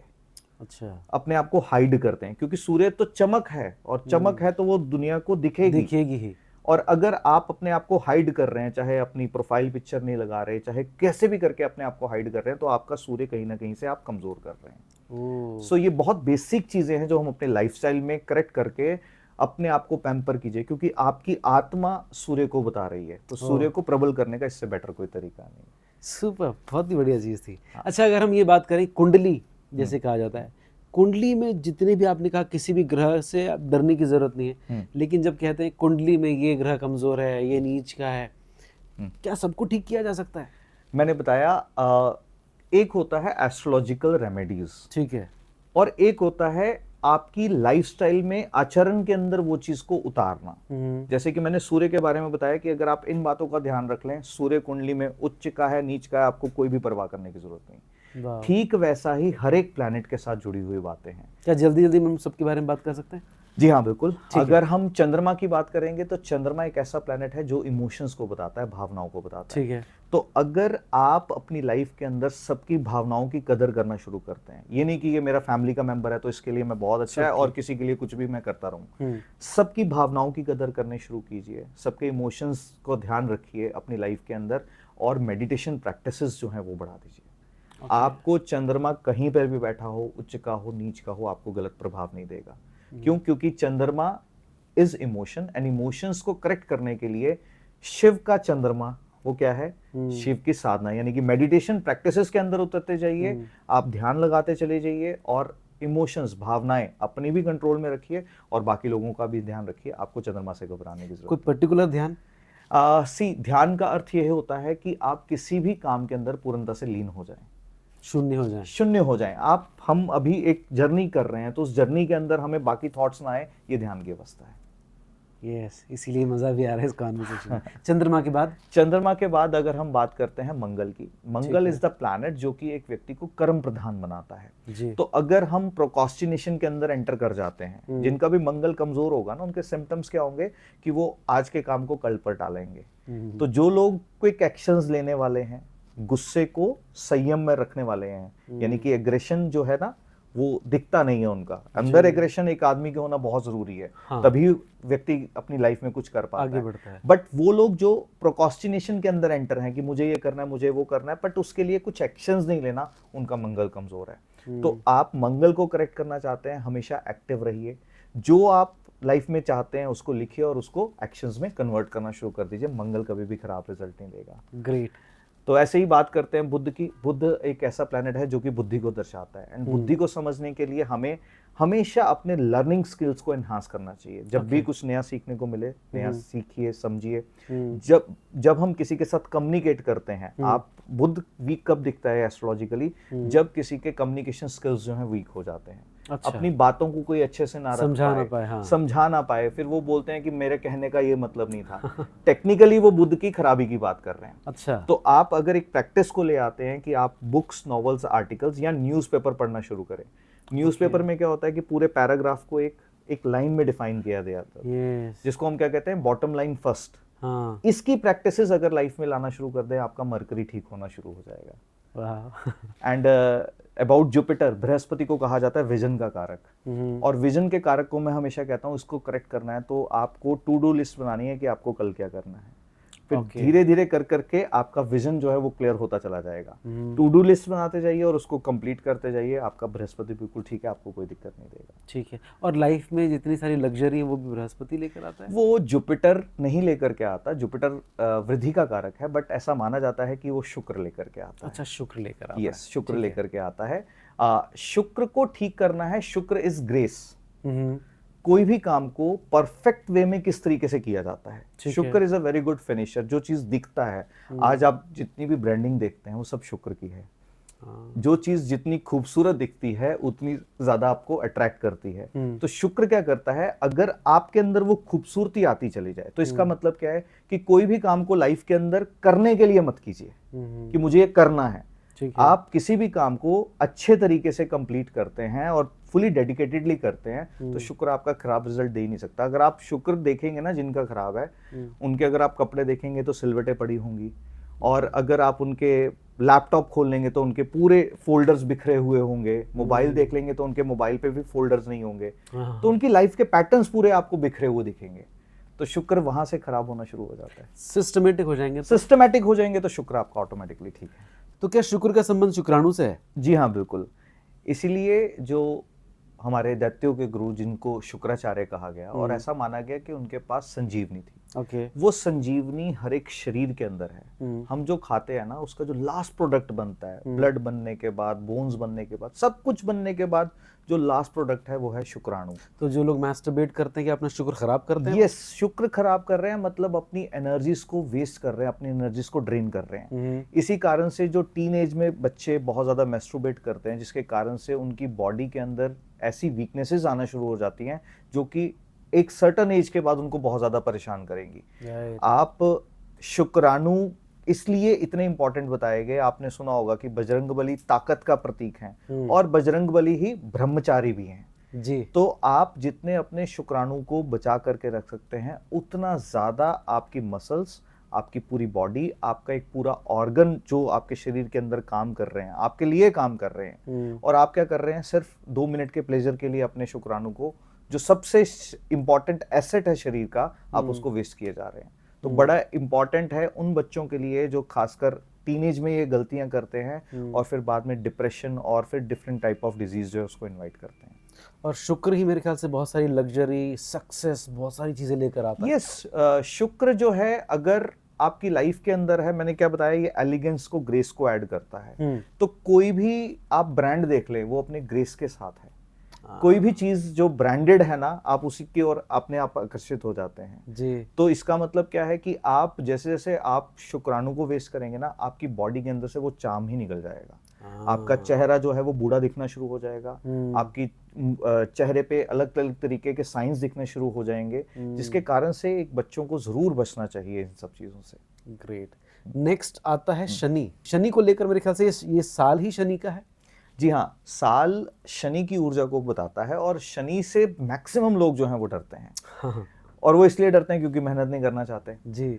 अच्छा। अपने आप को हाइड करते हैं, क्योंकि सूर्य तो चमक है और चमक है तो वो दुनिया को दिखेगी ही। और अगर आप अपने आप को हाइड कर रहे हैं, चाहे अपनी प्रोफाइल पिक्चर नहीं लगा रहे, चाहे कैसे भी करके अपने आप को हाइड कर रहे हैं, तो आपका सूर्य कहीं ना कहीं से आप कमजोर कर रहे हैं। सो ये बहुत बेसिक चीजें हैं जो हम अपने लाइफस्टाइल में करेक्ट करके अपने आप को पैम्पर कीजिए, क्योंकि आपकी आत्मा सूर्य को बता रही है। तो सूर्य को प्रबल करने का इससे बेटर कोई तरीका नहीं। सुपर, बहुत ही बढ़िया चीज थी। अच्छा, अगर हम ये बात करें कुंडली जैसे कहा जाता है, कुंडली में जितने भी आपने कहा किसी भी ग्रह से डरने की जरूरत नहीं है, लेकिन जब कहते हैं कुंडली में ये ग्रह कमजोर है, ये नीच का है, क्या सबको ठीक किया जा सकता है? मैंने बताया, एक होता है एस्ट्रोलॉजिकल रेमेडीज, ठीक है, और एक होता है आपकी लाइफस्टाइल में आचरण के अंदर वो चीज को उतारना। जैसे कि मैंने सूर्य के बारे में बताया कि अगर आप इन बातों का ध्यान रख लें, सूर्य कुंडली में उच्च का है, नीच का है, आपको कोई भी परवाह करने की जरूरत नहीं। ठीक वैसा ही हर एक प्लैनेट के साथ जुड़ी हुई बातें हैं। क्या जल्दी जल्दी हम सबके बारे में बात कर सकते हैं? जी हाँ, बिल्कुल। अगर हम चंद्रमा की बात करेंगे तो चंद्रमा एक ऐसा प्लैनेट है जो इमोशंस को बताता है, भावनाओं को बताता है। ठीक है। तो अगर आप अपनी लाइफ के अंदर सबकी भावनाओं की कदर करना शुरू करते हैं, ये नहीं कि ये मेरा फैमिली का मेंबर है तो इसके लिए मैं बहुत अच्छा है और किसी के लिए कुछ भी मैं करता रहूं, सबकी भावनाओं की कदर करने शुरू कीजिए, सबके इमोशंस को ध्यान रखिए अपनी लाइफ के अंदर, और मेडिटेशन प्रैक्टिसेस जो है वो बढ़ा दीजिए। आपको चंद्रमा कहीं पर भी बैठा हो, उच्च का हो, नीच का हो, आपको गलत प्रभाव नहीं देगा। क्यों? क्योंकि चंद्रमा इज इमोशन, एंड इमोशंस को करेक्ट करने के लिए शिव का चंद्रमा वो क्या है? शिव की साधना, यानी कि मेडिटेशन प्रैक्टिसेस के अंदर उतरते जाइए, आप ध्यान लगाते चले जाइए और इमोशंस, भावनाएं अपनी भी कंट्रोल में रखिए और बाकी लोगों का भी ध्यान रखिए। आपको चंद्रमा से घबराने की जरूरत कोई पर्टिकुलर ध्यान? ध्यान का अर्थ यह होता है कि आप किसी भी काम के अंदर पूर्णतः से लीन हो जाएं, शून्य हो जाएं। हम अभी एक जर्नी कर रहे हैं, तो उस जर्नी के अंदर हमें बाकी थॉट्स ना आए, ये ध्यान की अवस्था है। यस, इसीलिए मजा भी आ रहा है इस कॉन्वर्सेशन में। चंद्रमा के बाद अगर हम बात करते हैं मंगल की, मंगल इज द प्लैनेट जो कि एक व्यक्ति को कर्म प्रधान बनाता है जी। तो अगर हम प्रोक्रास्टिनेशन के अंदर एंटर कर जाते हैं, जिनका भी मंगल कमजोर होगा ना, उनके सिम्टम्स क्या होंगे कि वो आज के काम को कल पर टालेंगे। तो जो लोग क्विक एक्शंस लेने वाले हैं, गुस्से को संयम में रखने वाले हैं, यानी कि एग्रेशन जो है ना वो दिखता नहीं है उनका अंदर, एग्रेशन एक आदमी के होना बहुत जरूरी है। हाँ। तभी व्यक्ति अपनी लाइफ में कुछ कर पाता आगे बढ़ता है। बट वो लोग जो प्रोक्रास्टिनेशन के अंदर एंटर हैं कि मुझे ये करना है, मुझे वो करना है, बट उसके लिए कुछ एक्शंस नहीं लेना, उनका मंगल कमजोर है। तो आप मंगल को करेक्ट करना चाहते हैं, हमेशा एक्टिव रहिए, जो आप लाइफ में चाहते हैं उसको लिखिए और उसको एक्शंस में कन्वर्ट करना शुरू कर दीजिए। मंगल कभी भी खराब रिजल्ट नहीं देगा। ग्रेट। तो ऐसे ही बात करते हैं बुध की। बुध एक ऐसा प्लैनेट है जो कि बुद्धि को दर्शाता है, एंड बुद्धि को समझने के लिए हमें हमेशा अपने लर्निंग स्किल्स को एनहांस करना चाहिए। जब भी कुछ नया सीखने को मिले, नया सीखिए, समझिए। जब हम किसी के साथ कम्युनिकेट करते हैं, आप बुध वीक कब दिखता है एस्ट्रोलॉजिकली, जब किसी के कम्युनिकेशन स्किल्स जो हैं वीक हो जाते हैं। अच्छा। अपनी बातों को कोई अच्छे से ना समझा ना पाए, फिर वो बोलते हैं कि मेरे कहने का ये मतलब नहीं था। टेक्निकली वो बुध की खराबी की बात कर रहे हैं। अच्छा। तो आप अगर एक प्रैक्टिस को ले आते हैं कि आप बुक्स, नॉवेल्स, आर्टिकल्स या न्यूज़पेपर पढ़ना शुरू करें। न्यूज़पेपर में क्या होता है कि पूरे पैराग्राफ को एक लाइन में डिफाइन किया गया था, जिसको हम क्या कहते हैं, बॉटम लाइन फर्स्ट। हाँ। इसकी प्रैक्टिसेस अगर लाइफ में लाना शुरू कर दें, आपका मरकरी ठीक होना शुरू हो जाएगा। एंड अबाउट जुपिटर, बृहस्पति को कहा जाता है विजन का कारक, और विजन के कारक को मैं हमेशा कहता हूँ, इसको करेक्ट करना है तो आपको टू डू लिस्ट बनानी है कि आपको कल क्या करना है। फिर धीरे धीरे कर करके आपका विजन जो है वो क्लियर होता चला जाएगा। टू डू लिस्ट बनाते जाइए और उसको कंप्लीट करते जाइए। आपका बृहस्पति बिल्कुल ठीक है, आपको कोई दिक्कत नहीं देगा। ठीक है। और लाइफ में जितनी सारी लग्जरी है वो भी बृहस्पति लेकर आता है? वो जुपिटर नहीं लेकर के आता। जुपिटर वृद्धि का कारक है, बट ऐसा माना जाता है कि वो शुक्र लेकर के आता है। अच्छा, शुक्र लेकर आता है। यस, शुक्र लेकर के आता है। शुक्र को ठीक करना है। शुक्र इज ग्रेस। कोई भी काम को परफेक्ट वे में किस तरीके से किया जाता है। शुक्र is a very good finisher. जो चीज दिखता है, आज आप जितनी भी ब्रांडिंग देखते हैं वो सब शुक्र की है। जो चीज जितनी खूबसूरत दिखती है उतनी ज्यादा आपको अट्रैक्ट करती है। तो शुक्र क्या करता है, अगर आपके अंदर वो खूबसूरती आती चली जाए, तो इसका मतलब क्या है कि कोई भी काम को लाइफ के अंदर करने के लिए मत कीजिए कि मुझे ये करना है। आप किसी भी काम को अच्छे तरीके से कंप्लीट करते हैं और फुली डेडिकेटेडली करते हैं, तो शुक्र आपका खराब रिजल्ट दे ही नहीं सकता। अगर आप शुक्र देखेंगे ना जिनका खराब है, उनके अगर आप कपड़े देखेंगे तो सिलवटें पड़ी होंगी, और अगर आप उनके लैपटॉप खोल लेंगे तो उनके पूरे फोल्डर्स बिखरे हुए होंगे, मोबाइल देख लेंगे तो उनके मोबाइल पे भी फोल्डर्स नहीं होंगे, तो उनकी लाइफ के पैटर्न्स पूरे आपको बिखरे हुए दिखेंगे। तो शुक्र वहां से खराब होना शुरू हो जाता है। सिस्टमेटिक हो जाएंगे तो शुक्र आपका ऑटोमेटिकली ठीक है। तो क्या शुक्र का संबंध शुक्राणु से है? जी हाँ, बिल्कुल। इसीलिए जो हमारे दैत्यों के गुरु, जिनको शुक्राचार्य कहा गया, और ऐसा माना गया कि उनके पास संजीवनी थी। वो संजीवनी हर एक शरीर के अंदर है। हम जो खाते हैं ना, उसका जो लास्ट प्रोडक्ट बनता है, ब्लड बनने के बाद, बोन्स बनने के बाद, सब कुछ बनने के बाद जो लास्ट प्रोडक्ट है वो है शुक्राणु। तो जो लोग मैस्टरबेट करते हैं कि अपना शुक्र खराब करते हैं? यस, शुक्र खराब कर रहे हैं, मतलब अपनी एनर्जीज को वेस्ट कर रहे हैं, अपनी एनर्जीज को ड्रेन कर रहे हैं। इसी कारण से जो टीनेज में बच्चे बहुत ज्यादा मैस्टरबेट करते हैं, जिसके कारण से उनकी बॉडी के अंदर ऐसी वीकनेसेस आना शुरू हो जाती हैं जो कि एक सर्टेन एज के बाद उनको बहुत ज्यादा परेशान करेंगी। आप शुक्राणु इसलिए इतने इंपॉर्टेंट बताए गए। आपने सुना होगा कि बजरंगबली ताकत का प्रतीक हैं, और बजरंगबली ही ब्रह्मचारी भी हैं जी। तो आप जितने अपने शुक्राणु को बचा करके रख सकते हैं, उतना ज्यादा आपकी मसल्स, आपकी पूरी बॉडी, आपका एक पूरा ऑर्गन जो आपके शरीर के अंदर काम कर रहे हैं, आपके लिए काम कर रहे हैं, और आप क्या कर रहे हैं, सिर्फ 2 मिनट के प्लेजर के लिए अपने शुक्राणु को, जो सबसे इंपॉर्टेंट एसेट है शरीर का, आप उसको वेस्ट किए जा रहे हैं। तो बड़ा इंपॉर्टेंट है उन बच्चों के लिए जो खासकर टीनेज में ये गलतियां करते हैं, और फिर बाद में डिप्रेशन और फिर डिफरेंट टाइप ऑफ डिजीज जो है उसको इनवाइट करते हैं। और शुक्र ही मेरे ख्याल से बहुत सारी लग्जरी, सक्सेस, बहुत सारी चीजें लेकर आता है। यस, शुक्र जो है अगर आपकी लाइफ के अंदर है, मैंने क्या बताया, ये एलिगेंस को, ग्रेस को ऐड करता है। तो कोई भी आप ब्रांड देख लें, वो अपने ग्रेस के साथ है। कोई भी चीज जो ब्रांडेड है ना, आप उसी की ओर अपने आप आकर्षित हो जाते हैं जी। तो इसका मतलब क्या है कि आप जैसे जैसे आप शुक्राणु को वेस्ट करेंगे ना, आपकी बॉडी के अंदर से वो चार्म ही निकल जाएगा। आपका चेहरा जो है वो बूढ़ा दिखना शुरू हो जाएगा। आपकी चेहरे पे अलग अलग तरीके के साइंस दिखने शुरू हो जाएंगे, जिसके कारण से एक बच्चों को जरूर बचना चाहिए इन सब चीजों से। ग्रेट। नेक्स्ट आता है शनि। शनि को लेकर मेरे ख्याल से ये साल ही शनि का है। जी हाँ, साल शनि की ऊर्जा को बताता है और शनि से मैक्सिमम लोग जो हैं वो डरते हैं। हाँ। और वो इसलिए डरते हैं क्योंकि मेहनत नहीं करना चाहते जी।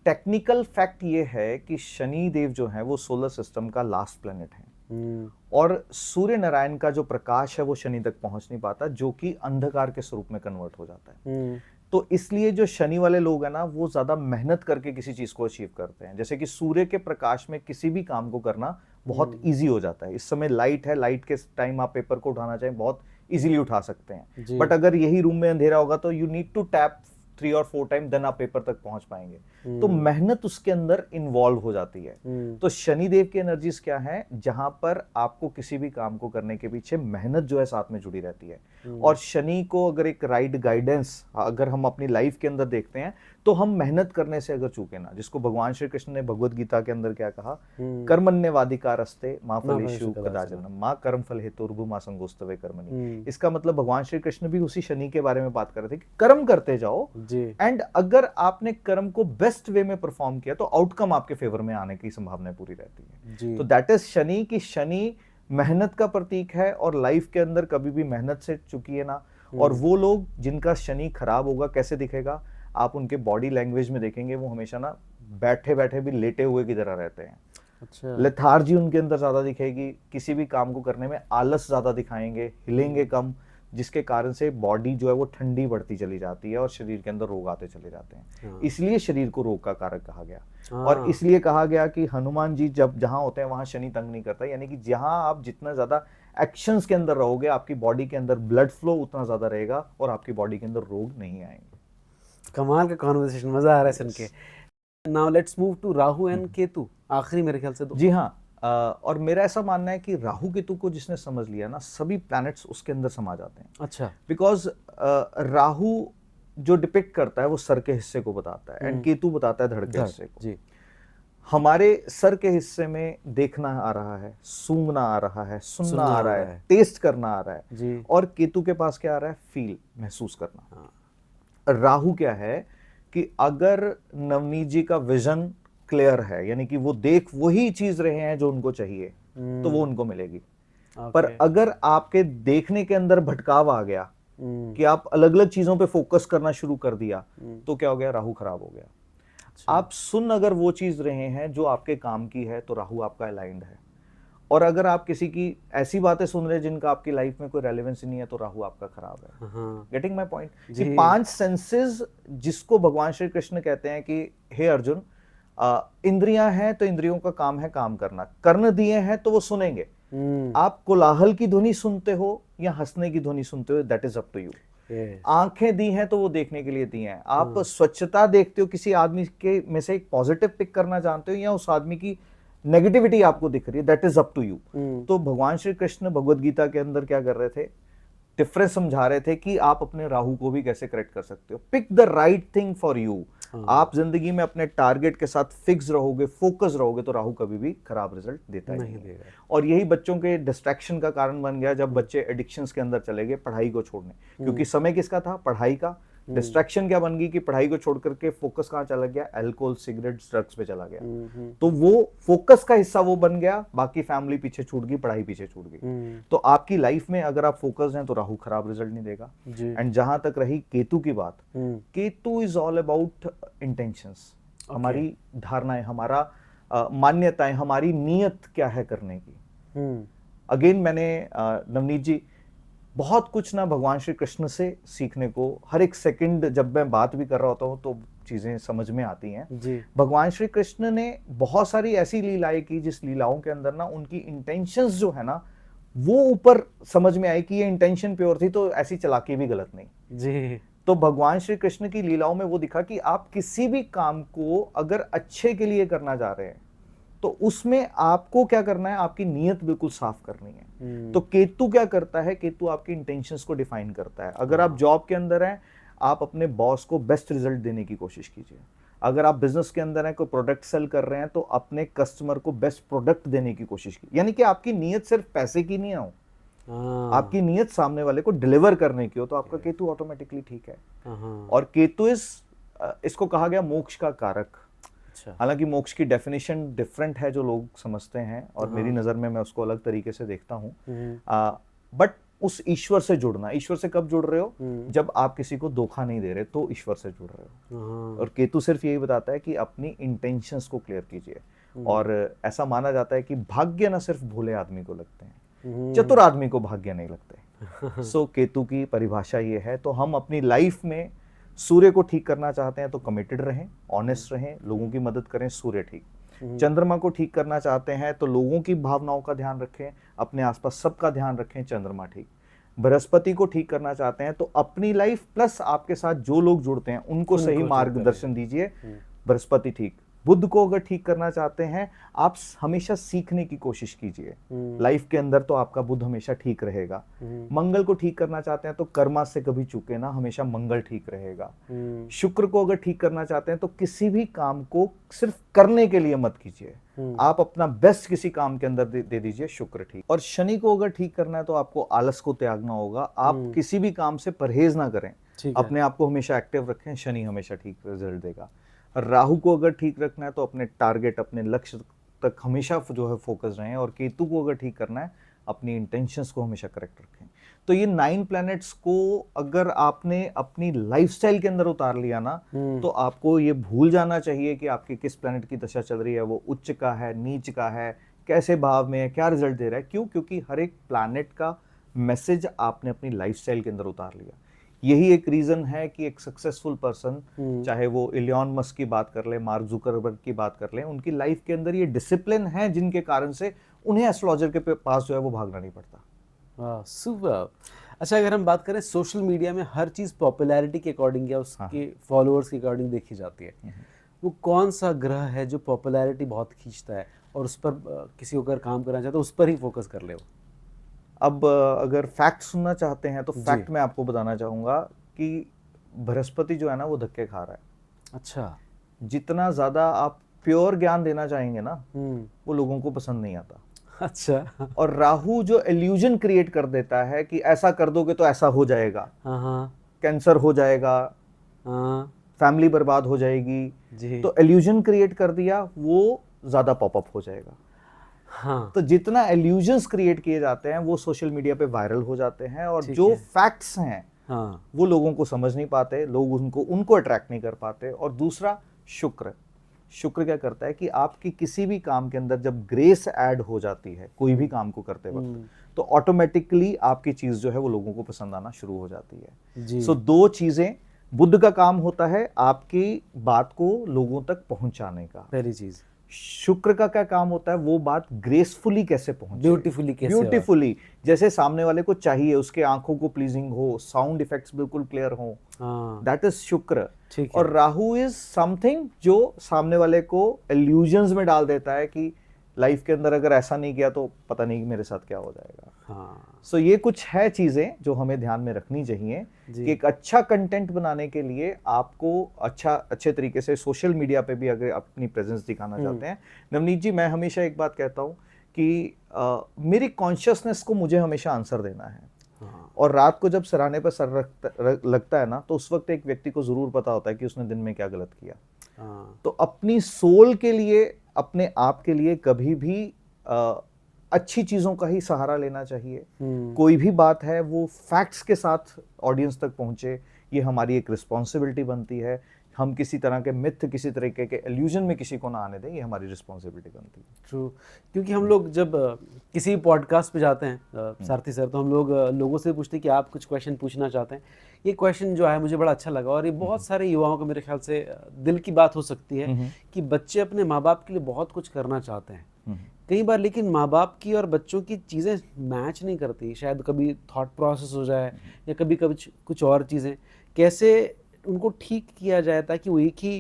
टेक्निकल फैक्ट ये है कि शनि देव जो है वो सोलर सिस्टम का लास्ट प्लेनेट है और सूर्य नारायण का जो प्रकाश है वो शनि तक पहुंच नहीं पाता, जो कि अंधकार के स्वरूप में कन्वर्ट हो जाता है। तो इसलिए जो शनि वाले लोग हैं ना, वो ज्यादा मेहनत करके किसी चीज को अचीव करते हैं। जैसे कि सूर्य के प्रकाश में किसी भी काम को करना बहुत इजी हो जाता है। इस समय लाइट है, लाइट के टाइम आप पेपर को उठाना चाहें बहुत इजीली उठा सकते हैं। बट अगर यही रूम में अंधेरा होगा तो यू नीड टू टैप 3 और 4 टाइम, देन आप पेपर तक पहुंच पाएंगे। तो मेहनत उसके अंदर इन्वॉल्व हो जाती है। तो शनिदेव की एनर्जीज क्या है, जहां पर आपको किसी भी काम को करने के पीछे मेहनत जो है साथ में जुड़ी रहती है। और शनि को अगर एक राइट गाइडेंस अगर हम अपनी लाइफ के अंदर देखते हैं तो हम मेहनत करने से अगर चूके ना, जिसको भगवान श्री कृष्ण ने भगवद गीता के अंदर क्या कहा, कर्मण्यवाधिकारस्ते मां फलेषु कदाचन मां कर्म फल हेतुर्भु मां संगोस्तवे कर्मणि। इसका मतलब भगवान श्री कृष्ण भी उसी शनि के बारे में बात कर रहे थे कि कर्म करते जाओ एंड अगर आपने कर्म को बेस्ट वे में परफॉर्म किया तो आउटकम आपके फेवर में आने की संभावना पूरी रहती है। तो दैट इज शनि, कि शनि मेहनत का प्रतीक है और लाइफ के अंदर कभी भी मेहनत से चुकिए ना। और वो लोग जिनका शनि खराब होगा कैसे दिखेगा, आप उनके बॉडी लैंग्वेज में देखेंगे, वो हमेशा ना बैठे बैठे भी लेटे हुए की तरह रहते हैं। अच्छा। लेथार्जी उनके अंदर ज्यादा दिखेगी, किसी भी काम को करने में आलस ज्यादा दिखाएंगे, हिलेंगे कम, जिसके कारण से बॉडी जो है वो ठंडी बढ़ती चली जाती है और शरीर के अंदर रोग आते चले जाते हैं। इसलिए शरीर को रोग का कारक कहा गया। और इसलिए कहा गया कि हनुमान जी जब जहां होते हैं वहां शनि तंग नहीं करता। यानी कि जहां आप जितना ज्यादा एक्शंस के अंदर रहोगे, आपकी बॉडी के अंदर ब्लड फ्लो उतना ज्यादा रहेगा और आपकी बॉडी के अंदर रोग नहीं आएंगे। कमाल का कॉन्वर्सेशन, मजा आ रहा है सुन के। Now let's move to Rahu and Ketu, आखिरी मेरे ख्याल से तो। जी हाँ, और मेरा ऐसा मानना है कि राहु केतु को जिसने समझ लिया ना, सभी प्लैनेट्स उसके अंदर समा जाते हैं। अच्छा। बिकॉज राहु जो डिपिक्ट करता है वो सर के हिस्से को बताता है एंड केतु बताता है धड़ के हिस्से को। जी। हमारे सर के हिस्से में देखना आ रहा है, सूंघना आ रहा है, सुनना आ रहा है, टेस्ट करना आ रहा है जी। और केतु के पास क्या आ रहा है, फील, महसूस करना। राहु क्या है कि अगर नवनीत जी का विजन क्लियर है, यानी कि वो देख वही चीज रहे हैं जो उनको चाहिए, तो वो उनको मिलेगी। पर अगर आपके देखने के अंदर भटकाव आ गया कि आप अलग अलग चीजों पे फोकस करना शुरू कर दिया, तो क्या हो गया, राहु खराब हो गया। आप सुन अगर वो चीज रहे हैं जो आपके काम की है, तो राहु आपका अलाइंड है। और अगर आप किसी की ऐसी बातें सुन रहे हैं जिनका आपकी लाइफ में कोई रेलेवेंस नहीं है, तो राहु आपका खराब है। Getting my point? कि 5 सेंसेस जिसको भगवान श्री कृष्ण कहते हैं कि हे अर्जुन, इंद्रियां हैं तो इंद्रियों का काम है काम करना, कर्ण दिए हैं तो वो सुनेंगे। आप कोलाहल की ध्वनि सुनते हो या हंसने की ध्वनि सुनते हो, that is up to you. आंखें दी हैं तो वो देखने के लिए दी हैं। आप स्वच्छता देखते हो, किसी आदमी के में से एक पॉजिटिव पिक करना जानते हो या उस आदमी की नेगेटिविटी आपको दिख रही है, that is up to you. तो भगवान श्री कृष्ण भगवद गीता के अंदर क्या कर रहे थे, डिफरेंस समझा रहे थे कि आप अपने राहु को भी कैसे करेक्ट कर सकते हो। Pick the right thing for you. आप जिंदगी में अपने टारगेट के साथ फिक्स रहोगे, फोकस रहोगे, तो राहु कभी भी खराब रिजल्ट देता नहीं देगा। और यही बच्चों के डिस्ट्रैक्शन का कारण बन गया जब बच्चे एडिक्शंस के अंदर चले गए पढ़ाई को छोड़ने, क्योंकि समय किसका था, पढ़ाई का। डिस्ट्रैक्शन क्या बन गई कि पढ़ाई को छोड़ करके फोकस कहाँ चला गया, अल्कोहल, सिगरेट, ड्रग्स पे चला गया। तो वो फोकस का हिस्सा वो बन गया, बाकी फैमिली पीछे छूट गई, पढ़ाई पीछे छूट गई। तो आपकी लाइफ में अगर आप फोकस हैं तो राहु खराब रिजल्ट नहीं देगा। एंड जहां तक रही केतु की बात, Ketu is all about intentions, हमारी धारणाएं, हमारा मान्यताएं, हमारी नीयत क्या है करने की। अगेन मैंने नवनीत जी बहुत कुछ ना भगवान श्री कृष्ण से सीखने को, हर एक सेकंड जब मैं बात भी कर रहा होता हूँ तो चीजें समझ में आती हैं जी। भगवान श्री कृष्ण ने बहुत सारी ऐसी लीलाएं की जिस लीलाओं के अंदर ना उनकी इंटेंशंस जो है ना वो ऊपर समझ में आई कि ये इंटेंशन प्योर थी, तो ऐसी चालाकी भी गलत नहीं जी। तो भगवान श्री कृष्ण की लीलाओं में वो दिखा कि आप किसी भी काम को अगर अच्छे के लिए करना चाह रहे हैं तो उसमें आपको क्या करना है, आपकी नीयत बिल्कुल साफ करनी है। तो केतु क्या करता है, केतु आपकी इंटेंशंस को डिफाइन करता है। अगर आप जॉब के अंदर हैं, आप अपने बॉस को बेस्ट रिजल्ट देने की कोशिश कीजिए। अगर आप बिजनेस के अंदर हैं, कोई प्रोडक्ट सेल कर रहे हैं, तो अपने कस्टमर को बेस्ट प्रोडक्ट देने की कोशिश कीजिए। यानी कि आपकी नीयत सिर्फ पैसे की नहीं हो, आपकी नीयत सामने वाले को डिलीवर करने की हो, तो आपका केतु ऑटोमेटिकली ठीक है। और केतु इसको कहा गया मोक्ष का कारक। हालांकि मोक्ष की डेफिनेशन डिफरेंट है जो लोग समझते हैं, और मेरी नजर में मैं उसको अलग तरीके से देखता हूँ। बट उस ईश्वर से जुड़ना, ईश्वर से कब जुड़ रहे हो, जब आप किसी को धोखा नहीं दे रहे, तो ईश्वर से जुड़ रहे हो। और केतु सिर्फ यही बताता है कि अपनी इंटेंशंस को क्लियर कीजिए। और ऐसा माना जाता है कि भाग्य ना सिर्फ भोले आदमी को लगते हैं, चतुर आदमी को भाग्य नहीं लगते। सो केतु की परिभाषा ये है। तो हम अपनी लाइफ में सूर्य को ठीक करना चाहते हैं तो कमिटेड रहें, ऑनेस्ट रहें, लोगों की मदद करें, सूर्य ठीक। चंद्रमा को ठीक करना चाहते हैं तो लोगों की भावनाओं का ध्यान रखें, अपने आसपास सबका ध्यान रखें, चंद्रमा ठीक। बृहस्पति को ठीक करना चाहते हैं तो अपनी लाइफ प्लस आपके साथ जो लोग जुड़ते हैं उनको सही मार्गदर्शन दीजिए, बृहस्पति ठीक। बुध को अगर ठीक करना चाहते हैं, आप हमेशा सीखने की कोशिश कीजिए लाइफ के अंदर, तो आपका बुध हमेशा ठीक रहेगा। मंगल को ठीक करना चाहते हैं तो कर्मा से कभी चूके ना, हमेशा मंगल ठीक रहेगा। शुक्र को अगर ठीक करना चाहते हैं तो किसी भी काम को सिर्फ करने के लिए मत कीजिए, आप अपना बेस्ट किसी काम के अंदर दे दीजिए, शुक्र ठीक। और शनि को अगर ठीक करना है तो आपको आलस को त्यागना होगा, आप किसी भी काम से परहेज ना करें, अपने आप को हमेशा एक्टिव रखें, शनि हमेशा ठीक रिजल्ट देगा। राहु को अगर ठीक रखना है तो अपने टारगेट, अपने लक्ष्य तक हमेशा जो है फोकस रहें। और केतु को अगर ठीक करना है, अपनी इंटेंशंस को हमेशा करेक्ट रखें। तो ये 9 प्लैनेट्स को अगर आपने अपनी लाइफस्टाइल के अंदर उतार लिया ना, तो आपको ये भूल जाना चाहिए कि आपकी किस प्लैनेट की दशा चल रही है, वो उच्च का है, नीच का है, कैसे भाव में है, क्या रिजल्ट दे रहा है। क्यों? क्योंकि हर एक प्लैनेट का मैसेज आपने अपनी लाइफस्टाइल के अंदर उतार लिया। यही एक रीजन है कि एक सक्सेसफुल पर्सन, चाहे वो इलियॉन मस्क की बात कर ले, मार्क जुकरबर्ग की बात कर ले, उनकी लाइफ के अंदर ये डिसिप्लिन है जिनके कारण से उन्हें एस्ट्रोलॉजर के पास जो है वो भागना नहीं पड़ता। वाह, सुपर। अच्छा, अगर हम बात करें सोशल मीडिया में हर चीज़ पॉपुलैरिटी के अकॉर्डिंग या उसके फॉलोअर्स के अकॉर्डिंग देखी जाती है, वो कौन सा ग्रह है जो पॉपुलैरिटी बहुत खींचता है और उस पर किसी को अगर काम करना चाहते तो उस पर ही फोकस कर ले वो? अब अगर फैक्ट सुनना चाहते हैं तो फैक्ट मैं आपको बताना चाहूँगा कि बृहस्पति जो है ना वो धक्के खा रहा है। अच्छा। जितना ज़्यादा आप प्योर ज्ञान देना चाहेंगे ना, वो लोगों को पसंद नहीं आता। अच्छा। और राहु जो इल्यूजन क्रिएट कर देता है कि ऐसा कर दोगे तो ऐसा हो जाएगा, कैंसर हो जाएगा, फैमिली बर्बाद हो जाएगी जी। तो इल्यूजन क्रिएट कर दिया, वो ज़्यादा पॉपअप हो जाएगा। हाँ। तो जितना इल्यूजन्स क्रिएट किए जाते हैं वो सोशल मीडिया पे वायरल हो जाते हैं, और जो फैक्ट्स हैं वो लोगों को समझ नहीं पाते, लोग उनको अट्रैक्ट नहीं कर पाते। और दूसरा शुक्र क्या करता है कि आपकी किसी भी काम के अंदर जब ग्रेस ऐड हो जाती है कोई भी काम को करते वक्त, तो ऑटोमेटिकली आपकी चीज जो है वो लोगों को पसंद आना शुरू हो जाती है। सो 2 चीजें, बुध का काम होता है आपकी बात को लोगों तक पहुंचाने का, पहली चीज। शुक्र का क्या काम होता है, वो बात ग्रेसफुली कैसे पहुंचे, ब्यूटीफुली, जैसे सामने वाले को चाहिए, उसके आंखों को प्लीजिंग हो, साउंड इफेक्ट्स बिल्कुल क्लियर हो, दैट इज शुक्र। और राहु इज समथिंग जो सामने वाले को इल्यूजन्स में डाल देता है कि लाइफ के अंदर अगर ऐसा नहीं किया तो पता नहीं मेरे साथ क्या हो जाएगा। सो ये कुछ है चीजें जो हमें ध्यान में रखनी चाहिए कि एक अच्छा कंटेंट बनाने के लिए आपको अच्छे तरीके से सोशल मीडिया पे भी अगर अपनी प्रेजेंस दिखाना चाहते हैं। नवनीत जी, मैं हमेशा एक बात कहता हूँ कि मेरी कॉन्शियसनेस को मुझे हमेशा आंसर देना है। और रात को जब सराहने पर सर लगता है ना, तो उस वक्त एक व्यक्ति को जरूर पता होता है कि उसने दिन में क्या गलत किया। तो अपनी सोल के लिए, अपने आप के लिए कभी भी अच्छी चीजों का ही सहारा लेना चाहिए। कोई भी बात है वो फैक्ट्स के साथ ऑडियंस तक पहुंचे, ये हमारी एक रिस्पॉन्सिबिलिटी बनती है। हम किसी तरह के मिथ, किसी तरीके के इल्यूजन में किसी को ना आने दें, ये हमारी रिस्पॉन्सिबिलिटी बनती है। ट्रू, क्योंकि हम लोग जब किसी पॉडकास्ट पे जाते हैं सारथी सर, तो हम लोग लोगों से पूछते हैं कि आप कुछ क्वेश्चन पूछना चाहते हैं। ये क्वेश्चन जो है मुझे बड़ा अच्छा लगा, और ये बहुत सारे युवाओं को मेरे ख्याल से दिल की बात हो सकती है कि बच्चे अपने माँ बाप के लिए बहुत कुछ करना चाहते हैं कई बार, लेकिन माँ बाप की और बच्चों की चीज़ें मैच नहीं करती। शायद कभी थॉट प्रोसेस हो जाए या कभी कुछ और चीज़ें, कैसे उनको ठीक किया जाए ताकि वो एक ही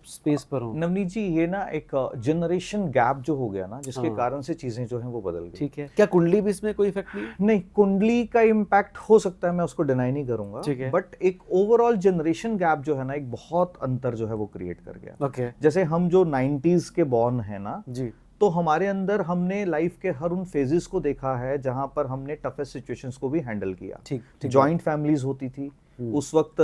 स्पेस पर हो। नवनीत जी, ये ना एक जनरेशन गैप जो हो गया ना, जिसके हाँ। कारण से चीजें जो हैं वो बदल गई। ठीक है, क्या कुंडली भी इसमें कोई इफेक्ट नहीं है? नहीं, कुंडली का इम्पैक्ट हो सकता है, मैं उसको डिनाई नहीं करूंगा, ठीक है। बट एक ओवरऑल जनरेशन गैप जो है ना, एक बहुत अंतर जो है वो क्रिएट कर गया। ओके जैसे हम जो 90s के बॉर्न है ना, जी, तो हमारे अंदर हमने लाइफ के हर उन फेजेस को देखा है जहां पर हमने टफेस्ट सिचुएशंस को भी हैंडल किया। ठीक ठीक। जॉइंट फैमिलीज होती थी, उस वक्त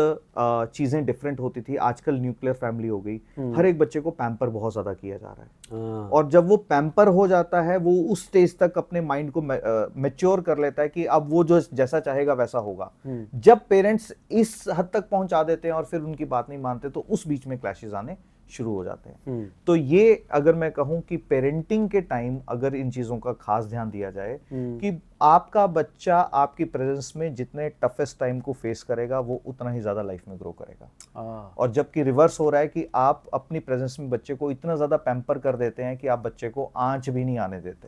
चीजें डिफरेंट होती थी। आजकल न्यूक्लियर फैमिली हो गई, हर एक बच्चे को पैम्पर बहुत ज्यादा किया जा रहा है। हाँ, और जब वो पैम्पर हो जाता है, वो उस स्टेज तक अपने माइंड को मैच्योर कर लेता है कि अब वो जो जैसा चाहेगा वैसा होगा। जब पेरेंट्स इस हद तक पहुंचा देते हैं और फिर उनकी बात नहीं मानते, तो उस बीच में क्लैशेस आने शुरू हो जाते हैं। तो ये अगर मैं कहूं कि पेरेंटिंग के टाइम अगर इन चीजों का खास ध्यान दिया जाए कि आपका बच्चा आपकी प्रेजेंस में जितने टफेस्ट टाइम को फेस करेगा, वो उतना ही ज्यादा लाइफ में ग्रो करेगा। और जबकि रिवर्स हो रहा है कि आप अपनी प्रेजेंस में बच्चे को इतना ज्यादा पैम्पर कर देते हैं कि आप बच्चे को आंच भी नहीं आने देते।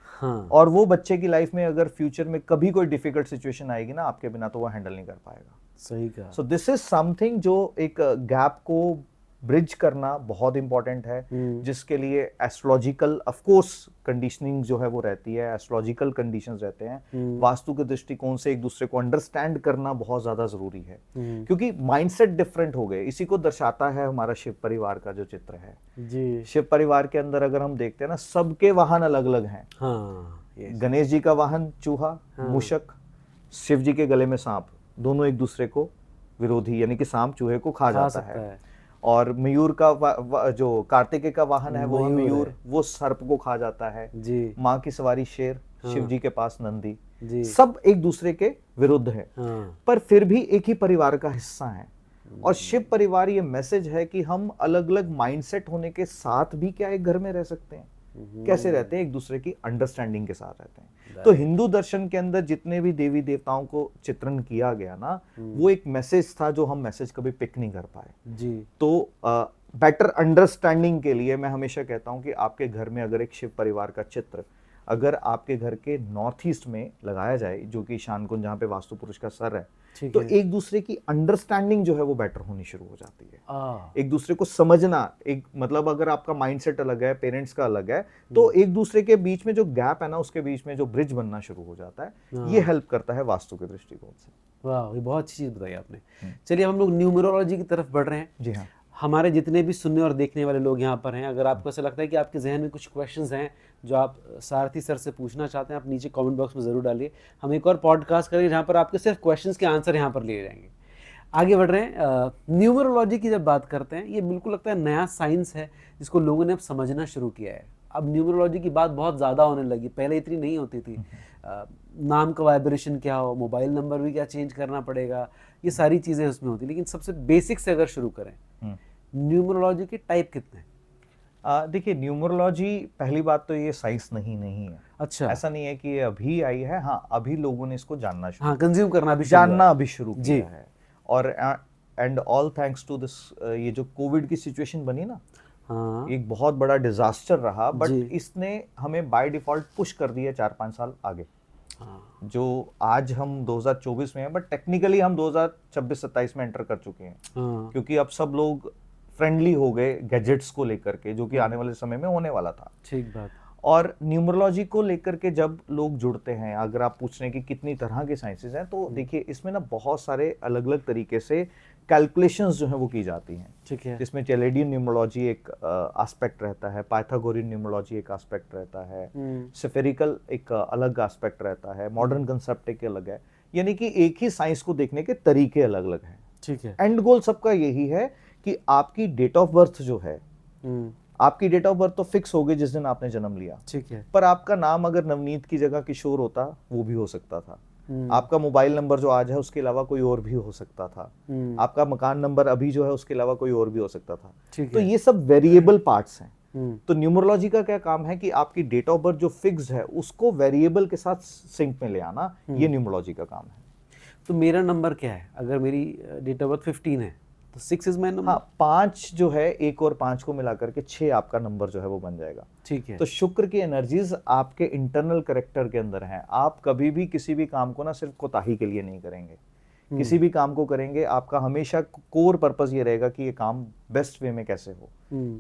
हाँ, और वो बच्चे की लाइफ में अगर फ्यूचर में कभी कोई डिफिकल्ट सिचुएशन आएगी ना आपके बिना, तो वो हैंडल नहीं कर पाएगा। सही कहा। सो दिस इज समथिंग जो एक गैप को ब्रिज करना बहुत इंपॉर्टेंट है, जिसके लिए एस्ट्रोलॉजिकल ऑफ कोर्स कंडीशनिंग जो है वो रहती है, एस्ट्रोलॉजिकल कंडीशंस रहते हैं। वास्तु के दृष्टिकोण से एक दूसरे को अंडरस्टैंड करना बहुत ज्यादा जरूरी है, क्योंकि माइंडसेट डिफरेंट हो गए। इसी को दर्शाता है हमारा शिव परिवार का जो चित्र है जी। शिव परिवार के अंदर अगर हम देखते हैं ना, सबके वाहन अलग अलग हैं। हाँ, गणेश जी का वाहन चूहा, मूषक, शिव जी के गले में सांप, दोनों एक दूसरे को विरोधी, यानी कि सांप चूहे को खा जाता है। और मयूर का जो कार्तिकेय का वाहन है वो मयूर, वो सर्प को खा जाता है जी। माँ की सवारी शेर, शिव जी के पास नंदी जी। सब एक दूसरे के विरुद्ध है, पर फिर भी एक ही परिवार का हिस्सा है। और शिव परिवार ये मैसेज है कि हम अलग अलग माइंडसेट होने के साथ भी क्या एक घर में रह सकते हैं, कैसे रहते हैं, एक दूसरे की अंडरस्टैंडिंग के साथ रहते हैं। तो हिंदू दर्शन के अंदर जितने भी देवी देवताओं को चित्रण किया गया ना, वो एक मैसेज था जो हम मैसेज कभी पिक नहीं कर पाए जी। तो बेटर अंडरस्टैंडिंग के लिए मैं हमेशा कहता हूं कि आपके घर में अगर एक शिव परिवार का चित्र अगर आपके घर के नॉर्थ ईस्ट में लगाया जाए, जो कि ईशान कुंज जहाँ पे वास्तु पुरुष का सर है, तो एक दूसरे की अंडरस्टैंडिंग जो है वो बेटर होनी शुरू हो जाती है। एक दूसरे को समझना, एक मतलब अगर आपका माइंडसेट अलग है, पेरेंट्स का अलग है, तो एक दूसरे के बीच में जो गैप है ना, उसके बीच में जो ब्रिज बनना शुरू हो जाता है, ये हेल्प करता है वास्तु के दृष्टिकोण से। वाह, ये बहुत अच्छी चीज बताई आपने। चलिए हम लोग न्यूमरोलॉजी की तरफ बढ़ रहे हैं। जी हाँ। हमारे जितने भी सुनने और देखने वाले लोग यहाँ पर हैं, अगर आपको ऐसा लगता है कि आपके जहन में कुछ क्वेश्चंस हैं जो आप सारथी सर से पूछना चाहते हैं, आप नीचे कमेंट बॉक्स में ज़रूर डालिए। हम एक और पॉडकास्ट करेंगे जहाँ पर आपके सिर्फ क्वेश्चंस के आंसर यहाँ पर लिए जाएंगे। आगे बढ़ रहे हैं। न्यूमरोलॉजी की जब बात करते हैं, ये बिल्कुल लगता है नया साइंस है जिसको लोगों ने अब समझना शुरू किया है। अब न्यूमरोलॉजी की बात बहुत ज़्यादा होने लगी, पहले इतनी नहीं होती थी। नाम का वाइब्रेशन क्या हो, मोबाइल नंबर भी क्या चेंज करना पड़ेगा, ये सारी चीज़ें उसमें होती। लेकिन सबसे बेसिक से अगर शुरू करें, न्यूमरोलॉजी के टाइप कितने हैं? देखिए, न्यूमरोलॉजी पहली बात तो ये साइंस नहीं है। अच्छा, ऐसा नहीं है कि ये अभी आई है। हाँ, अभी लोगों ने इसको जानना शुरू, हाँ, कंज्यूम करना भी जानना अभी शुरू किया है। और and all thanks to this, ये जो कोविड की सिचुएशन बनी ना, हाँ, एक बहुत बड़ा डिजास्टर रहा, बट इसने हमें बाय डिफॉल्ट पुश कर दिया 4-5 साल आगे। हाँ, जो आज हम 2024 में हैं, बट टेक्निकली हम 2026-27 में एंटर कर चुके हैं। हाँ, क्योंकि अब सब लोग फ्रेंडली हो गए गैजेट्स को लेकर के, जो कि आने वाले समय में होने वाला था। ठीक बात। और न्यूमरोलॉजी को लेकर के जब लोग जुड़ते हैं, अगर आप पूछ रहे हैं कि कितनी तरह के साइंसेस हैं, तो देखिए इसमें ना बहुत सारे अलग अलग तरीके से कैलकुलेशंस जो है वो की जाती हैं। ठीक है। जिसमें चैलेडियन न्यूमरोलॉजी एक एस्पेक्ट रहता है, पाइथागोरियन न्यूमरोलॉजी एक एस्पेक्ट रहता है, सेफेरिकल एक अलग एस्पेक्ट रहता है, मॉडर्न कंसेप्ट एक अलग है। यानी कि एक ही साइंस को देखने के तरीके अलग अलग हैं। ठीक है। एंड गोल सबका यही है कि आपकी डेट ऑफ बर्थ जो है, आपकी डेट ऑफ बर्थ तो फिक्स हो गई जिस दिन आपने जन्म लिया। ठीक है। पर आपका नाम अगर नवनीत की जगह किशोर होता, वो भी हो सकता था। आपका मोबाइल नंबर जो आज है उसके अलावा कोई और भी हो सकता था। आपका मकान नंबर अभी जो है उसके अलावा कोई और भी हो सकता था। तो ये सब वेरिएबल पार्ट्स हैं। तो न्यूमरोलॉजी का क्या काम है कि आपकी डेट ऑफ बर्थ जो फिक्स है उसको वेरिएबल के साथ सिंक में ले आना, ये न्यूमरोलॉजी का काम है। तो मेरा नंबर क्या है? अगर मेरी डेट ऑफ बर्थ 15 है तो 6 इज माय नंबर। हाँ, 5 जो है, 1 और 5 को मिलाकर के 6 आपका नंबर जो है वो बन जाएगा। ठीक है। तो शुक्र की एनर्जीज आपके इंटरनल कैरेक्टर के अंदर हैं। आप कभी भी किसी भी काम को ना सिर्फ कोताही के लिए नहीं करेंगे, किसी भी काम को करेंगे आपका हमेशा कोर पर्पस ये रहेगा कि ये काम बेस्ट वे में कैसे हो।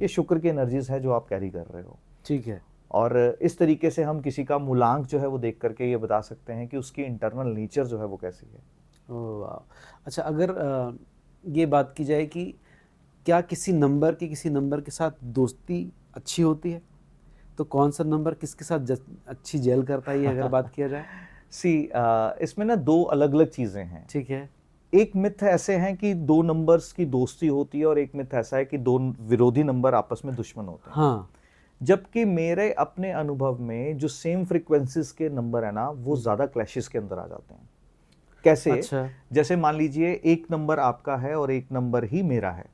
ये शुक्र की एनर्जीज है जो आप कैरी कर रहे हो। ठीक है। और इस तरीके से हम किसी का मूलांक जो है वो देख करके ये बता सकते हैं कि उसकी इंटरनल नेचर जो है वो कैसी है। ओह वाह। अच्छा, अगर ये बात की जाए कि क्या किसी नंबर के साथ दोस्ती अच्छी होती है, तो कौन सा नंबर किसके साथ अच्छी जेल करता है, ये अगर बात किया जाए? इसमें ना दो अलग अलग चीजें हैं। ठीक है। एक मिथ ऐसे हैं कि दो नंबर्स की दोस्ती होती है और एक मिथ ऐसा है कि दो विरोधी नंबर आपस में दुश्मन होते हैं। हाँ। जबकि मेरे अपने अनुभव में जो सेम फ्रीक्वेंसीज के नंबर है ना वो ज्यादा क्लैशेस के अंदर आ जाते हैं। कैसे? अच्छा। जैसे मान लीजिए एक नंबर आपका है और एक नंबर ही मेरा है,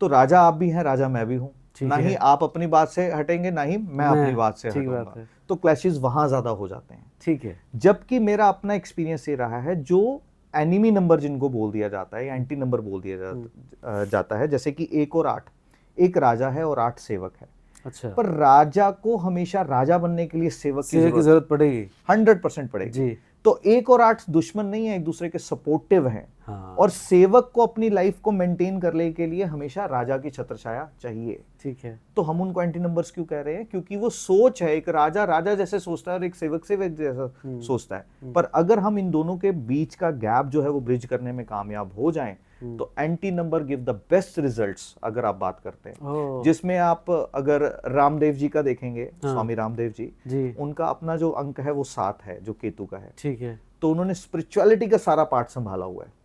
तो राजा आप भी हैं, राजा मैं भी हूं। ना ही आप अपनी बात से हटेंगे ना ही मैं अपनी बात से हटूंगा, तो क्लैशेस वहां ज्यादा हो जाते हैं। ठीक है। जबकि मेरा अपना एक्सपीरियंस ये रहा है, जो एनिमी नंबर जिनको बोल दिया जाता है, एंटी नंबर बोल दिया जाता है, जैसे कि 1 और 8, एक राजा है और 8 सेवक है। अच्छा। पर राजा को हमेशा राजा बनने के लिए सेवक की जरूरत पड़ेगी, 100% पड़ेगी जी। तो 1 और 8 दुश्मन नहीं है, एक दूसरे के सपोर्टिव हैं। हाँ। और सेवक को अपनी लाइफ को मेंटेन करने के लिए हमेशा राजा की छत्रछाया चाहिए। ठीक है। तो हम उनको एंटी नंबर्स क्यों कह रहे हैं? क्योंकि वो सोच है, एक राजा जैसे सोचता है और एक सेवक जैसा सोचता है। पर अगर हम इन दोनों के बीच का गैप जो है वो ब्रिज करने में कामयाब हो जाएं, तो anti number give the best results. अगर आप बात करते हैं, जिसमें आप अगर रामदेव जी का देखेंगे, स्वामी रामदेव जी, उनका अपना जो अंक है वो 7 है, जो केतु का है। ठीक है। तो उन्होंने स्पिरिचुअलिटी का सारा पार्ट संभाला हुआ है।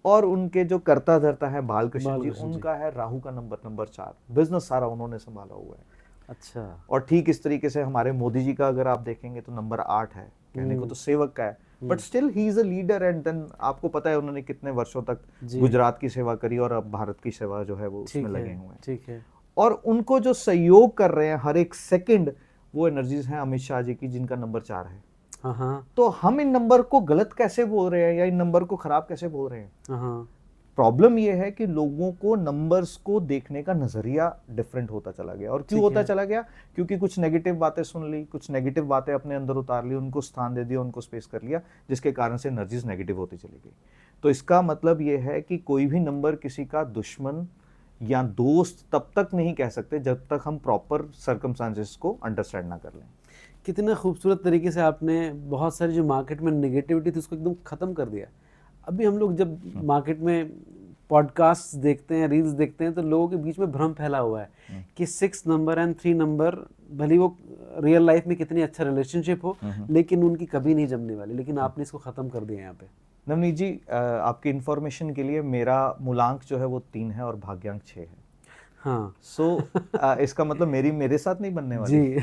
और उनके जो कर्ता धर्ता है बालकृष्ण जी, उनका है राहु का नंबर 4, बिजनेस सारा उन्होंने संभाला हुआ है। अच्छा। और ठीक इस तरीके से हमारे मोदी जी का अगर आप देखेंगे तो नंबर 8 है, कहने को तो सेवक का है, but still he is a leader. And then आपको पता है उन्होंने कितने वर्षों तक गुजरात की सेवा करी और अब भारत की सेवा जो है वो उसमें लगे हुए हैं। ठीक है। और उनको जो सहयोग कर रहे हैं हर एक सेकंड, वो एनर्जीज हैं अमित शाह जी की, जिनका नंबर 4 है। तो हम इन नंबर को गलत कैसे बोल रहे हैं या इन नंबर को खराब कैसे बोल रहे हैं? प्रॉब्लम ये है कि लोगों को नंबर्स को देखने का नजरिया डिफरेंट होता चला गया। और क्यों होता चला गया? क्योंकि कुछ नेगेटिव बातें सुन ली, कुछ नेगेटिव बातें अपने अंदर उतार ली, उनको स्थान दे दिया, उनको स्पेस कर लिया, जिसके कारण से एनर्जीज नेगेटिव होती चली गई। तो इसका मतलब ये है कि कोई भी नंबर किसी का दुश्मन या दोस्त तब तक नहीं कह सकते जब तक हम प्रॉपर सर्कमस्टांसेस को अंडरस्टैंड ना कर लें। कितना खूबसूरत तरीके से आपने बहुत सारी जो मार्केट में नेगेटिविटी थी उसको एकदम ख़त्म कर दिया। अभी हम लोग जब मार्केट में पॉडकास्ट देखते हैं, रील्स देखते हैं, तो लोगों के बीच में भ्रम फैला हुआ है कि 6 नंबर एंड 3 नंबर, भले वो रियल लाइफ में कितनी अच्छा रिलेशनशिप हो, लेकिन उनकी कभी नहीं जमने वाली। लेकिन आपने इसको ख़त्म कर दिया यहाँ पे। नवनीत जी, आपकी इन्फॉर्मेशन के लिए मेरा मूलांक जो है वो 3 है और भाग्यांक 6 है। हाँ। इसका मतलब मेरे साथ नहीं बनने वाली जी।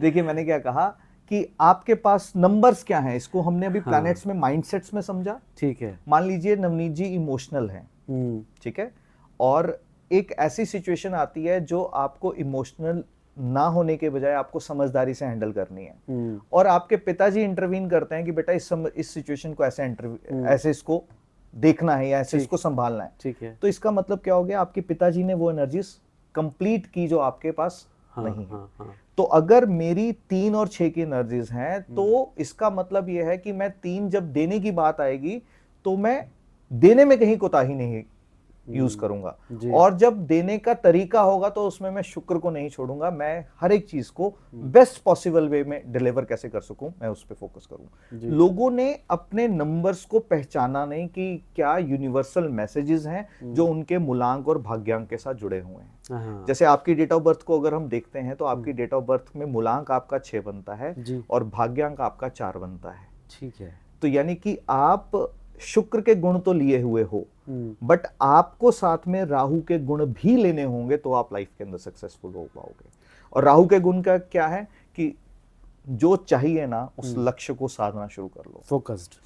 देखिए, मैंने क्या कहा कि आपके पास नंबर्स क्या हैं, इसको हमने अभी प्लैनेट्स में माइंडसेट्स में समझा। ठीक है। मान लीजिए नवनीत जी इमोशनल हैं, ठीक है, और एक ऐसी सिचुएशन आती है जो आपको इमोशनल ना होने के बजाय आपको समझदारी से हैंडल करनी है, और आपके पिताजी इंटरवीन करते हैं कि बेटा इस सिचुएशन को ऐसे इसको देखना है या ऐसे इसको संभालना है। ठीक है। तो इसका मतलब क्या हो गया? आपके पिताजी ने वो एनर्जीज कंप्लीट की जो आपके पास नहीं है। तो अगर मेरी 3 और 6 की एनर्जीज हैं, तो इसका मतलब यह है कि मैं 3 जब देने की बात आएगी तो मैं देने में कहीं कोताही नहीं यूज करूंगा, और जब देने का तरीका होगा तो उसमें मैं शुक्र को नहीं छोड़ूंगा। मैं हर एक चीज को बेस्ट पॉसिबल वे में डिलीवर कैसे कर सकूं, मैं उस पर फोकस करूं। लोगों ने अपने नंबर्स को पहचाना नहीं कि क्या यूनिवर्सल मैसेजेस हैं जो उनके मूलांक और भाग्यांक के साथ जुड़े हुए हैं। जैसे आपकी डेट ऑफ बर्थ को अगर हम देखते हैं तो आपकी डेट ऑफ बर्थ में मूलांक आपका 6 बनता है और भाग्यांक आपका 4 बनता है। ठीक है। तो यानी कि आप शुक्र के गुण तो लिए हुए हो, बट आपको साथ में राहु के गुण भी लेने होंगे, तो आप लाइफ के अंदर सक्सेसफुल हो पाओगे। और राहु के गुण का क्या है कि जो चाहिए ना उस लक्ष्य को साधना शुरू कर लो।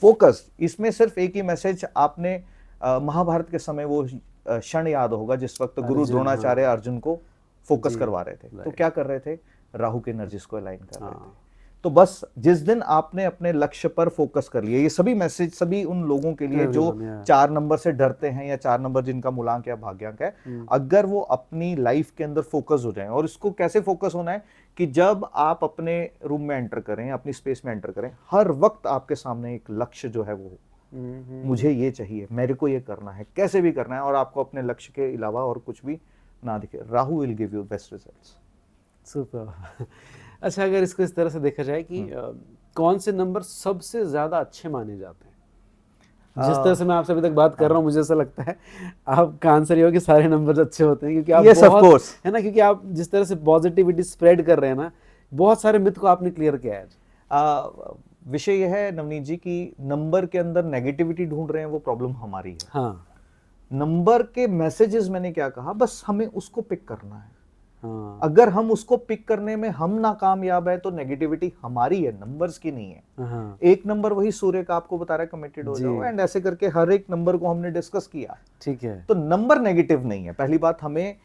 फोकस्ड। इसमें सिर्फ एक ही मैसेज आपने महाभारत के समय वो क्षण याद होगा जिस वक्त गुरु द्रोणाचार्य अर्जुन को फोकस करवा रहे थे। तो क्या कर रहे थे? राहु के एनर्जीज को अलाइन कर रहे थे। तो बस जिस दिन आपने अपने लक्ष्य पर फोकस कर लिया, ये सभी मैसेज सभी उन लोगों के लिए जो 4 नंबर से डरते हैं या 4 नंबर जिनका मूलांक या भाग्यांक है, अगर वो अपनी लाइफ के अंदर फोकस हो जाएं। और इसको कैसे फोकस होना है कि जब आप अपने रूम में एंटर करें, अपनी स्पेस में एंटर करें, हर वक्त आपके सामने एक लक्ष्य जो है वो मुझे ये चाहिए, मेरे को ये करना है, कैसे भी करना है, और आपको अपने लक्ष्य के अलावा और कुछ भी ना दिखे, Rahu will give you best results. Super. अच्छा, अगर इसको इस तरह से देखा जाए कि कौन से नंबर सबसे ज्यादा अच्छे माने जाते हैं? जिस तरह से मैं आपसे अभी तक बात कर रहा हूँ, मुझे ऐसा लगता है आपका आंसर ये हो कि सारे नंबर अच्छे होते हैं, क्योंकि आप Yes, of बहुत course. है ना, क्योंकि आप जिस तरह से पॉजिटिविटी स्प्रेड कर रहे हैं ना, बहुत सारे मिथ को आपने क्लियर किया है आज। विषय यह है नवनीत जी कि नंबर के अंदर नेगेटिविटी ढूंढ रहे हैं, वो प्रॉब्लम हमारी है। हाँ नंबर के मैसेजेस मैंने क्या कहा, बस हमें उसको पिक करना है। हाँ अगर हम उसको पिक करने में हम नाकामयाब है तो नेगेटिविटी हमारी है, नंबर्स की नहीं है। हाँ, एक नंबर वही सूर्य का आपको बता रहा है कमिटेड हो जाओ, एंड ऐसे करके हर एक नंबर को हमने डिस्कस किया। ठीक है। तो नंबर नेगेटिव नहीं है। पहली बात, हमें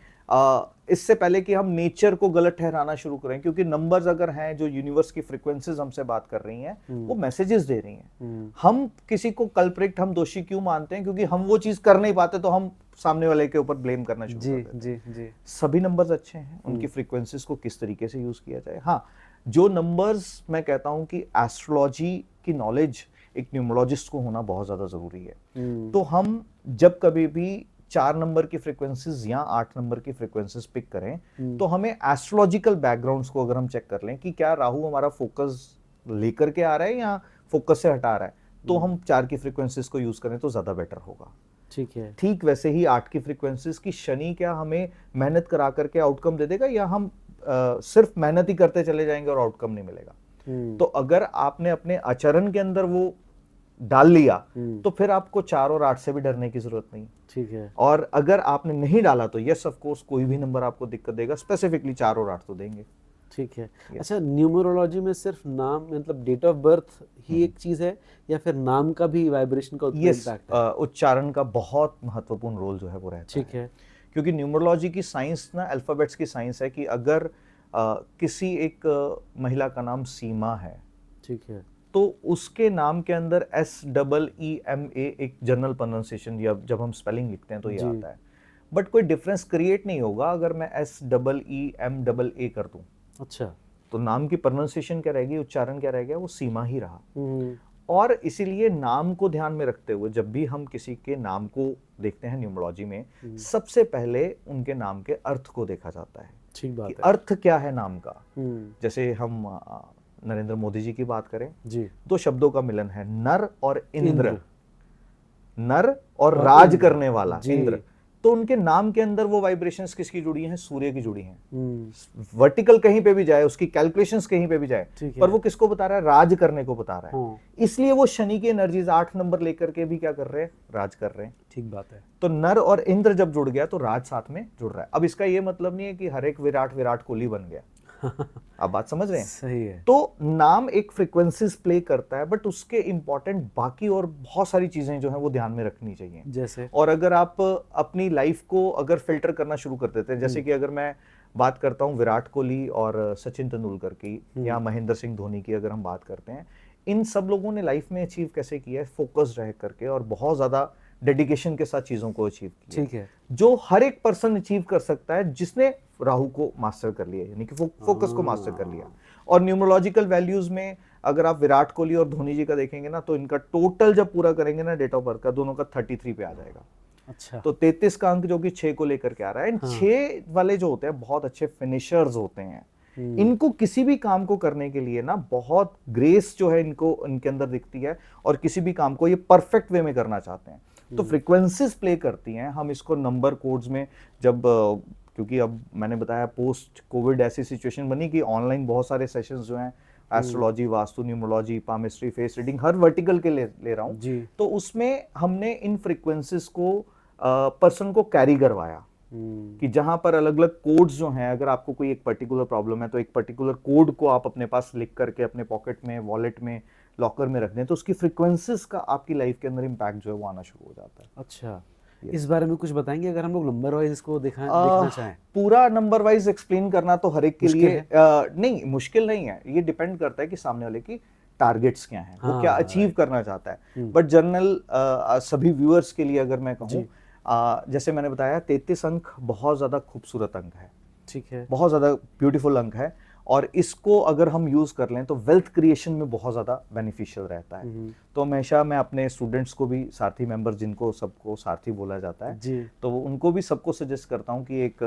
इससे पहले कि हम नेचर को गलत ठहराना शुरू करें, क्योंकि नंबर्स अगर हैं जो यूनिवर्स की फ्रीक्वेंसीज हमसे बात कर रही हैं, वो मैसेजेस दे रही हैं। हम किसी को कल्प्रिट, हम दोषी क्यों मानते हैं? क्योंकि हम वो चीज कर नहीं पाते तो हम सामने वाले के ऊपर ब्लेम करना शुरू कर देते हैं। जी जी। सभी नंबर्स अच्छे हैं, उनकी फ्रीक्वेंसीज को किस तरीके से यूज किया जाए। हाँ, जो नंबर्स मैं कहता हूं कि एस्ट्रोलॉजी की नॉलेज एक न्यूमरोलॉजिस्ट को होना बहुत ज्यादा जरूरी है। तो हम जब कभी भी 4 नंबर की फ्रीक्वेंसीज या 8 नंबर की फ्रीक्वेंसीज पिक करें, तो हमें एस्ट्रोलॉजिकल बैकग्राउंड्स को अगर हम चेक कर लें कि क्या राहु हमारा फोकस लेकर के आ रहा है या फोकस से हटा रहा है, तो हम 4 की फ्रीक्वेंसीज को यूज करें तो ज्यादा बेटर होगा। ठीक है। ठीक वैसे ही 8 की फ्रीक्वेंसीज की शनि क्या हमें मेहनत करा करके आउटकम दे देगा, या हम सिर्फ मेहनत ही करते चले जाएंगे और आउटकम नहीं मिलेगा। तो अगर आपने अपने आचरण के अंदर वो डाल लिया तो फिर आपको 4 और 8 से भी डरने की जरूरत नहीं। ठीक है। और अगर आपने नहीं डाला तो यस ऑफ कोर्स कोई भी नंबर आपको दिक्कत देगा, स्पेसिफिकली 4 और 8 तो देंगे। ठीक है। अच्छा, न्यूमरोलॉजी में सिर्फ नाम मतलब डेट ऑफ बर्थ ही एक चीज है, या फिर नाम का भी वाइब्रेशन का इम्पैक्ट है? उच्चारण का बहुत महत्वपूर्ण रोल जो है वो रहता है। ठीक है। क्योंकि न्यूमरोलॉजी की साइंस ना अल्फाबेट्स की साइंस है कि अगर किसी एक महिला का नाम सीमा है, ठीक है, तो उसके नाम के अंदर SEEMA एक जनरल प्रोनाउंसिएशन, या जब हम स्पेलिंग लिखते हैं तो ये आता है, बट कोई डिफरेंस क्रिएट नहीं होगा अगर मैं SEEMAA कर दूं। अच्छा, तो नाम की प्रोनाउंसिएशन क्या रहेगी, उच्चारण क्या रह गया, वो सीमा ही रहा। और इसीलिए नाम को ध्यान में रखते हुए जब भी हम किसी के नाम को देखते हैं न्यूमरोलॉजी में, सबसे पहले उनके नाम के अर्थ को देखा जाता है। ठीक बात है। अर्थ क्या है नाम का। जैसे हम नरेंद्र मोदी जी की बात करें जी, 2 शब्दों का मिलन है, नर और इंद्र। नर और राज करने वाला इंद्र। तो उनके नाम के अंदर वो वाइब्रेशंस किसकी जुड़ी हैं, सूर्य की जुड़ी हैं। वर्टिकल कहीं पे भी जाए, उसकी कैलकुलेशंस कहीं पे भी जाए, पर वो किसको बता रहा है, राज करने को बता रहा है। इसलिए वो शनि की एनर्जीज 8 नंबर लेकर के भी क्या कर रहे हैं, राज कर रहे हैं। ठीक बात है। तो नर और इंद्र जब जुड़ गया तो राज साथ में जुड़ रहा है। अब इसका ये मतलब नहीं है कि हर एक विराट कोहली बन गया। आप बात समझ रहे हैं? सही है। तो नाम एक फ्रीक्वेंसीज प्ले करता है, बट उसके इंपॉर्टेंट बाकी और बहुत सारी चीजें जो हैं वो ध्यान में रखनी चाहिए। जैसे, और अगर आप अपनी लाइफ को अगर फिल्टर करना शुरू कर देते हैं, जैसे कि अगर मैं बात करता हूं विराट कोहली और सचिन तेंदुलकर की, या महेंद्र सिंह धोनी की अगर हम बात करते हैं, इन सब लोगों ने लाइफ में अचीव कैसे किया है, फोकस्ड रह करके और बहुत ज्यादा डेडिकेशन के साथ चीजों को अचीव किया। ठीक है। जो हर एक पर्सन अचीव कर सकता है जिसने राहु को मास्टर कर लिया, यानी कि फोकस को मास्टर कर लिया। और न्यूमरोलॉजिकल वैल्यूज में अगर आप विराट कोहली और धोनी जी का देखेंगे ना, तो इनका टोटल जब पूरा करेंगे ना डेट ऑफ बर्थ का, दोनों का 33 पे आ जाएगा। अच्छा। तो 33 का अंक जो कि 6 को लेकर के आ रहा है। 6 वाले जो होते हैं बहुत अच्छे फिनिशर्स होते हैं। इनको किसी भी काम को करने के लिए ना बहुत ग्रेस जो है इनको इनके अंदर दिखती है, और किसी भी काम को ये परफेक्ट वे में करना चाहते हैं। तो फ्रीक्वेंसीज प्ले करती हैं। हम इसको नंबर कोड्स में जब क्योंकि अब मैंने बताया पोस्ट कोविड ऐसी सिचुएशन बनी कि ऑनलाइन बहुत सारे सेशंस जो हैं, astrology, vastu, numerology, palmistry, face reading, हर वर्टिकल के ले रहा हूँ, तो उसमें हमने इन फ्रीक्वेंसीज को पर्सन को कैरी करवाया कि जहां पर अलग अलग कोड्स जो हैं, अगर आपको कोई एक पर्टिकुलर प्रॉब्लम है तो एक पर्टिकुलर कोड को आप अपने पास लिख करके अपने पॉकेट में, वॉलेट में, लॉकर में रख दें, तो उसकी फ्रीक्वेंसीज का आपकी लाइफ के अंदर इम्पैक्ट जो है वो आना शुरू हो जाता है। अच्छा, इस बारे में कुछ बताएंगे अगर हम लोग नंबर वाइज इसको देखना चाहें? पूरा नंबर वाइज एक्सप्लेन करना तो हर एक के लिए नहीं, मुश्किल नहीं है। ये डिपेंड करता है कि सामने वाले की टारगेट्स क्या हैं, वो क्या अचीव करना चाहता है। बट जनरल सभी व्यूअर्स के लिए अगर मैं कहूँ, जैसे मैंने बताया 33 अंक बहुत ज्यादा खूबसूरत अंक है। ठीक है। बहुत ज्यादा ब्यूटीफुल अंक है। और इसको अगर हम यूज कर लें तो वेल्थ क्रिएशन में बहुत ज्यादा बेनिफिशियल रहता है। तो हमेशा मैं अपने स्टूडेंट्स को भी, सारथी मेंबर जिनको सबको सारथी बोला जाता है जी। तो उनको भी सबको सजेस्ट करता हूँ कि एक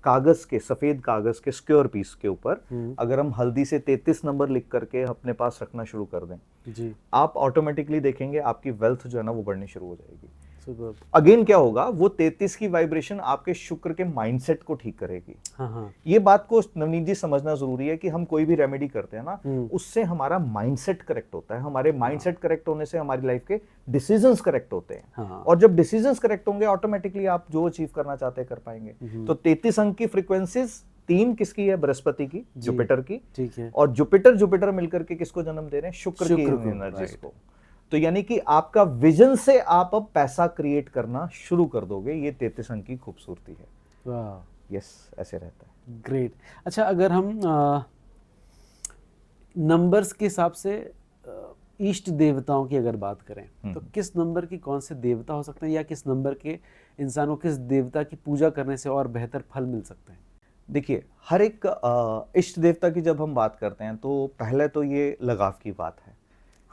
कागज के, सफेद कागज के स्क्योर पीस के ऊपर अगर हम हल्दी से 33 नंबर लिख करके अपने पास रखना शुरू कर दें जी, आप ऑटोमेटिकली देखेंगे आपकी वेल्थ जो है ना वो बढ़नी शुरू हो जाएगी। सुपर। अगेन क्या होगा, वो 33 की वाइब्रेशन आपके शुक्र के माइंडसेट को ठीक करेगी। हाँ हाँ, ये बात को नवनीत जी समझना जरूरी है कि हम कोई भी रेमेडी करते हैं ना, उससे हमारा माइंडसेट करेक्ट होता है। हमारे माइंडसेट करेक्ट होने से हमारी लाइफ के डिसीजंस करेक्ट होते हैं। हाँ। और जब डिसीजंस करेक्ट होंगे ऑटोमेटिकली आप जो अचीव करना चाहते हैं कर पाएंगे। तो 33 अंक की फ्रीक्वेंसीज, 3 किसकी है, बृहस्पति की, जुपिटर की। ठीक है। और जुपिटर मिलकर के किसको जन्म दे रहे हैं, शुक्र की एनर्जीज को। तो यानी कि आपका विजन से आप अब पैसा क्रिएट करना शुरू कर दोगे। ये 33 अंक की खूबसूरती है। वाह, यस, ऐसे रहता है। ग्रेट। अच्छा, अगर हम नंबर्स के हिसाब से इष्ट देवताओं की अगर बात करें तो किस नंबर की कौन से देवता हो सकते हैं, या किस नंबर के इंसान को किस देवता की पूजा करने से और बेहतर फल मिल सकते हैं? देखिए, हर एक इष्ट देवता की जब हम बात करते हैं तो पहले तो ये लगाव की बात है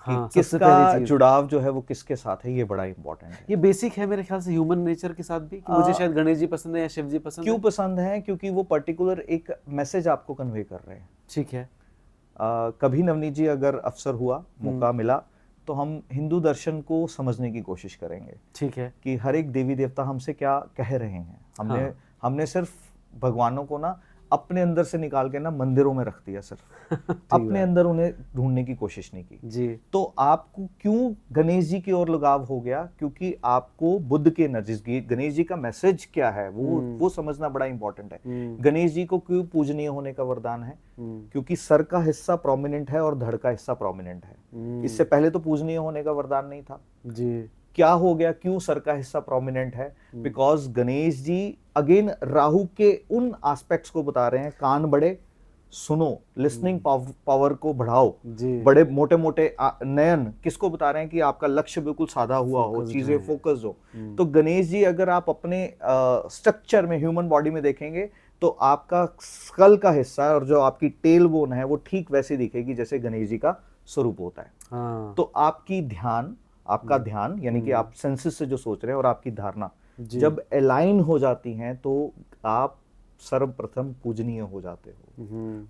कि हाँ, सबसे किसका पहली चीज जुड़ाव जो है वो किसके साथ है, ये बड़ा इंपॉर्टेंट है। ये बेसिक है मेरे ख्याल से ह्यूमन नेचर के साथ भी, कि मुझे शायद गणेश जी पसंद है या शिव जी पसंद क्यों है। पसंद है? क्योंकि वो पर्टिकुलर एक मैसेज आपको कन्वे कर रहे हैं। ठीक है। कभी नवनीत जी अगर अवसर हुआ, मौका मिला, तो हम हिंदू दर्शन को समझने की कोशिश करेंगे। ठीक है। कि हर एक देवी देवता हमसे क्या कह रहे हैं। हमने सिर्फ भगवानों को ना अपने अंदर से निकाल के ना मंदिरों में रख दिया, सिर्फ अपने अंदर उन्हें ढूंढने की कोशिश नहीं की जी। तो आपको क्यों गणेश जी की ओर लगाव हो गया? क्योंकि आपको बुद्ध के एनर्जीज की, गणेश जी का मैसेज क्या है वो समझना बड़ा इंपॉर्टेंट है। गणेश जी को क्यों पूजनीय होने का वरदान है? क्योंकि सर का हिस्सा प्रोमिनेंट है और धड़ का हिस्सा प्रोमिनेंट है। इससे पहले तो पूजनीय होने का वरदान नहीं था जी। क्या हो गया? क्यों सर का हिस्सा प्रोमिनेंट है? बिकॉज गणेश जी अगेन राहु के उन एस्पेक्ट्स को बता रहे हैं, कान बड़े, सुनो, लिसनिंग पावर को बढ़ाओ, बड़े मोटे मोटे नयन किसको बता रहे हैं कि आपका लक्ष्य बिल्कुल साधा हुआ हो, चीजें फोकस हो। तो गणेश जी अगर आप अपने स्ट्रक्चर में, ह्यूमन बॉडी में देखेंगे तो आपका स्कल का हिस्सा और जो आपकी टेल बोन है वो ठीक वैसे दिखेगी जैसे गणेश जी का स्वरूप होता है। तो आपका ध्यान यानी कि आप सेंसेस से जो सोच रहे हैं और आपकी धारणा जब अलाइन हो जाती हैं तो आप सर्वप्रथम पूजनीय हो जाते हो।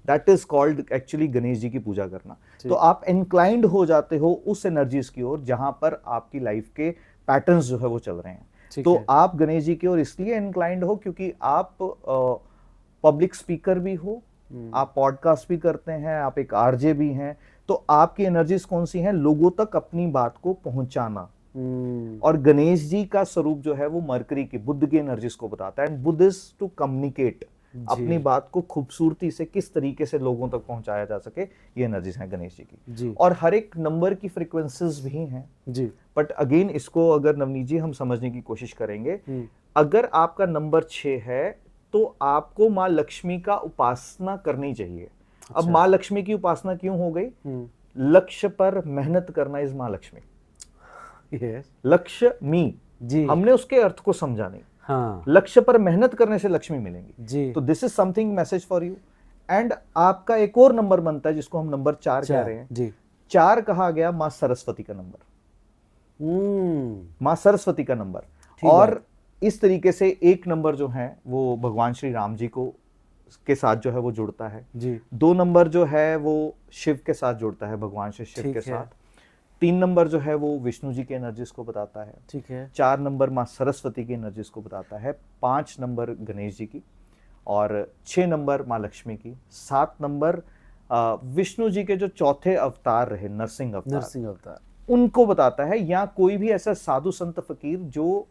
That is called actually Ganesh ji की पूजा करना। तो आप इंक्लाइंड हो जाते हो उस एनर्जीज की ओर जहां पर आपकी लाइफ के पैटर्न्स जो है वो चल रहे हैं। तो आप गणेश जी की ओर इसलिए इंक्लाइंड हो क्योंकि आप पब्लिक स्पीकर भी हो, आप पॉडकास्ट भी करते हैं, आप एक आरजे भी हैं। तो आपकी एनर्जीज कौन सी हैं? लोगों तक अपनी बात को पहुंचाना। और गणेश जी का स्वरूप जो है वो मरकरी की, बुद्ध की एनर्जीज को बताता है। And Budh is to communicate, अपनी बात को खूबसूरती से किस तरीके से लोगों तक पहुंचाया जा सके, ये एनर्जीज हैं गणेश जी की। और हर एक नंबर की फ्रीक्वेंसीज भी हैं जी। बट अगेन इसको अगर नवनीत जी हम समझने की कोशिश करेंगे, अगर आपका नंबर 6 है तो आपको माँ लक्ष्मी का उपासना करनी चाहिए। अब माँ लक्ष्मी की उपासना क्यों हो गई? लक्ष्य पर मेहनत करना इज माँ लक्ष्मी। लक्ष्य मी, हमने उसके अर्थ को समझा नहीं। हाँ। लक्ष्य पर मेहनत करने से लक्ष्मी मिलेंगी जी। तो this is something message for you. And आपका एक और नंबर बनता है जिसको हम नंबर 4 कह रहे हैं जी। 4 कहा गया माँ सरस्वती का नंबर, माँ सरस्वती का नंबर। और इस तरीके से एक नंबर जो है वो भगवान श्री राम जी को के साथ जो है वो जुड़ता है जी। 2 नंबर जो है वो शिव के साथ जुड़ता है, भगवान श्री शिव के साथ। 3 नंबर जो है वो विष्णु जी की एनर्जीज को बताता है। ठीक है। 4 नंबर माँ सरस्वती की एनर्जीज को बताता है। 5 नंबर गणेश जी की और 6 नंबर माँ लक्ष्मी की। 7 नंबर विष्णु जी के जो चौथे अवतार रहे, नरसिंह अवतार, उनको बताता है। या कोई भी ऐसा साधु संत फकीर जो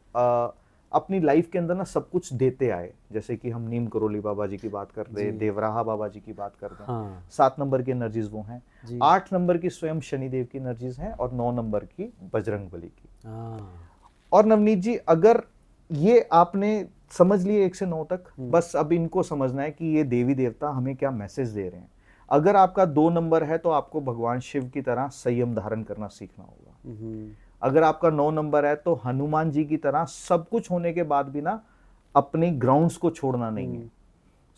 अपनी लाइफ के अंदर ना सब कुछ देते आए, जैसे कि हम नीम करोली बाबा जी की बात कर रहे, देवराहा बाबा जी की बात कर रहे हैं। हाँ। 7 नंबर की एनर्जीज वो हैं। 8 नंबर की स्वयं शनिदेव की एनर्जीज हैं और 9 नंबर की बजरंगबली की। हाँ। और नवनीत जी अगर ये आपने समझ लिए 1 से 9 तक, बस अब इनको समझना है कि ये देवी देवता हमें क्या मैसेज दे रहे हैं। अगर आपका 2 नंबर है तो आपको भगवान शिव की तरह संयम धारण करना सीखना होगा। अगर आपका 9 नंबर है तो हनुमान जी की तरह सब कुछ होने के बाद भी ना अपनी ग्राउंड्स को छोड़ना नहीं है।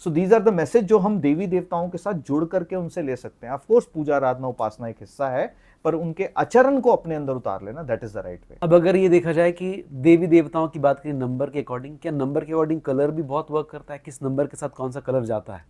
So these are the message जो हम देवी देवताओं के साथ जुड़ करके उनसे ले सकते हैं। ऑफ कोर्स पूजा आराधना उपासना एक हिस्सा है, पर उनके आचरण को अपने अंदर उतार लेना, that is the right way. अब अगर ये देखा जाए कि देवी देवताओं की बात करें नंबर के अकॉर्डिंग, क्या नंबर के अकॉर्डिंग कलर भी बहुत वर्क करता है? किस नंबर के साथ कौन सा कलर जाता है?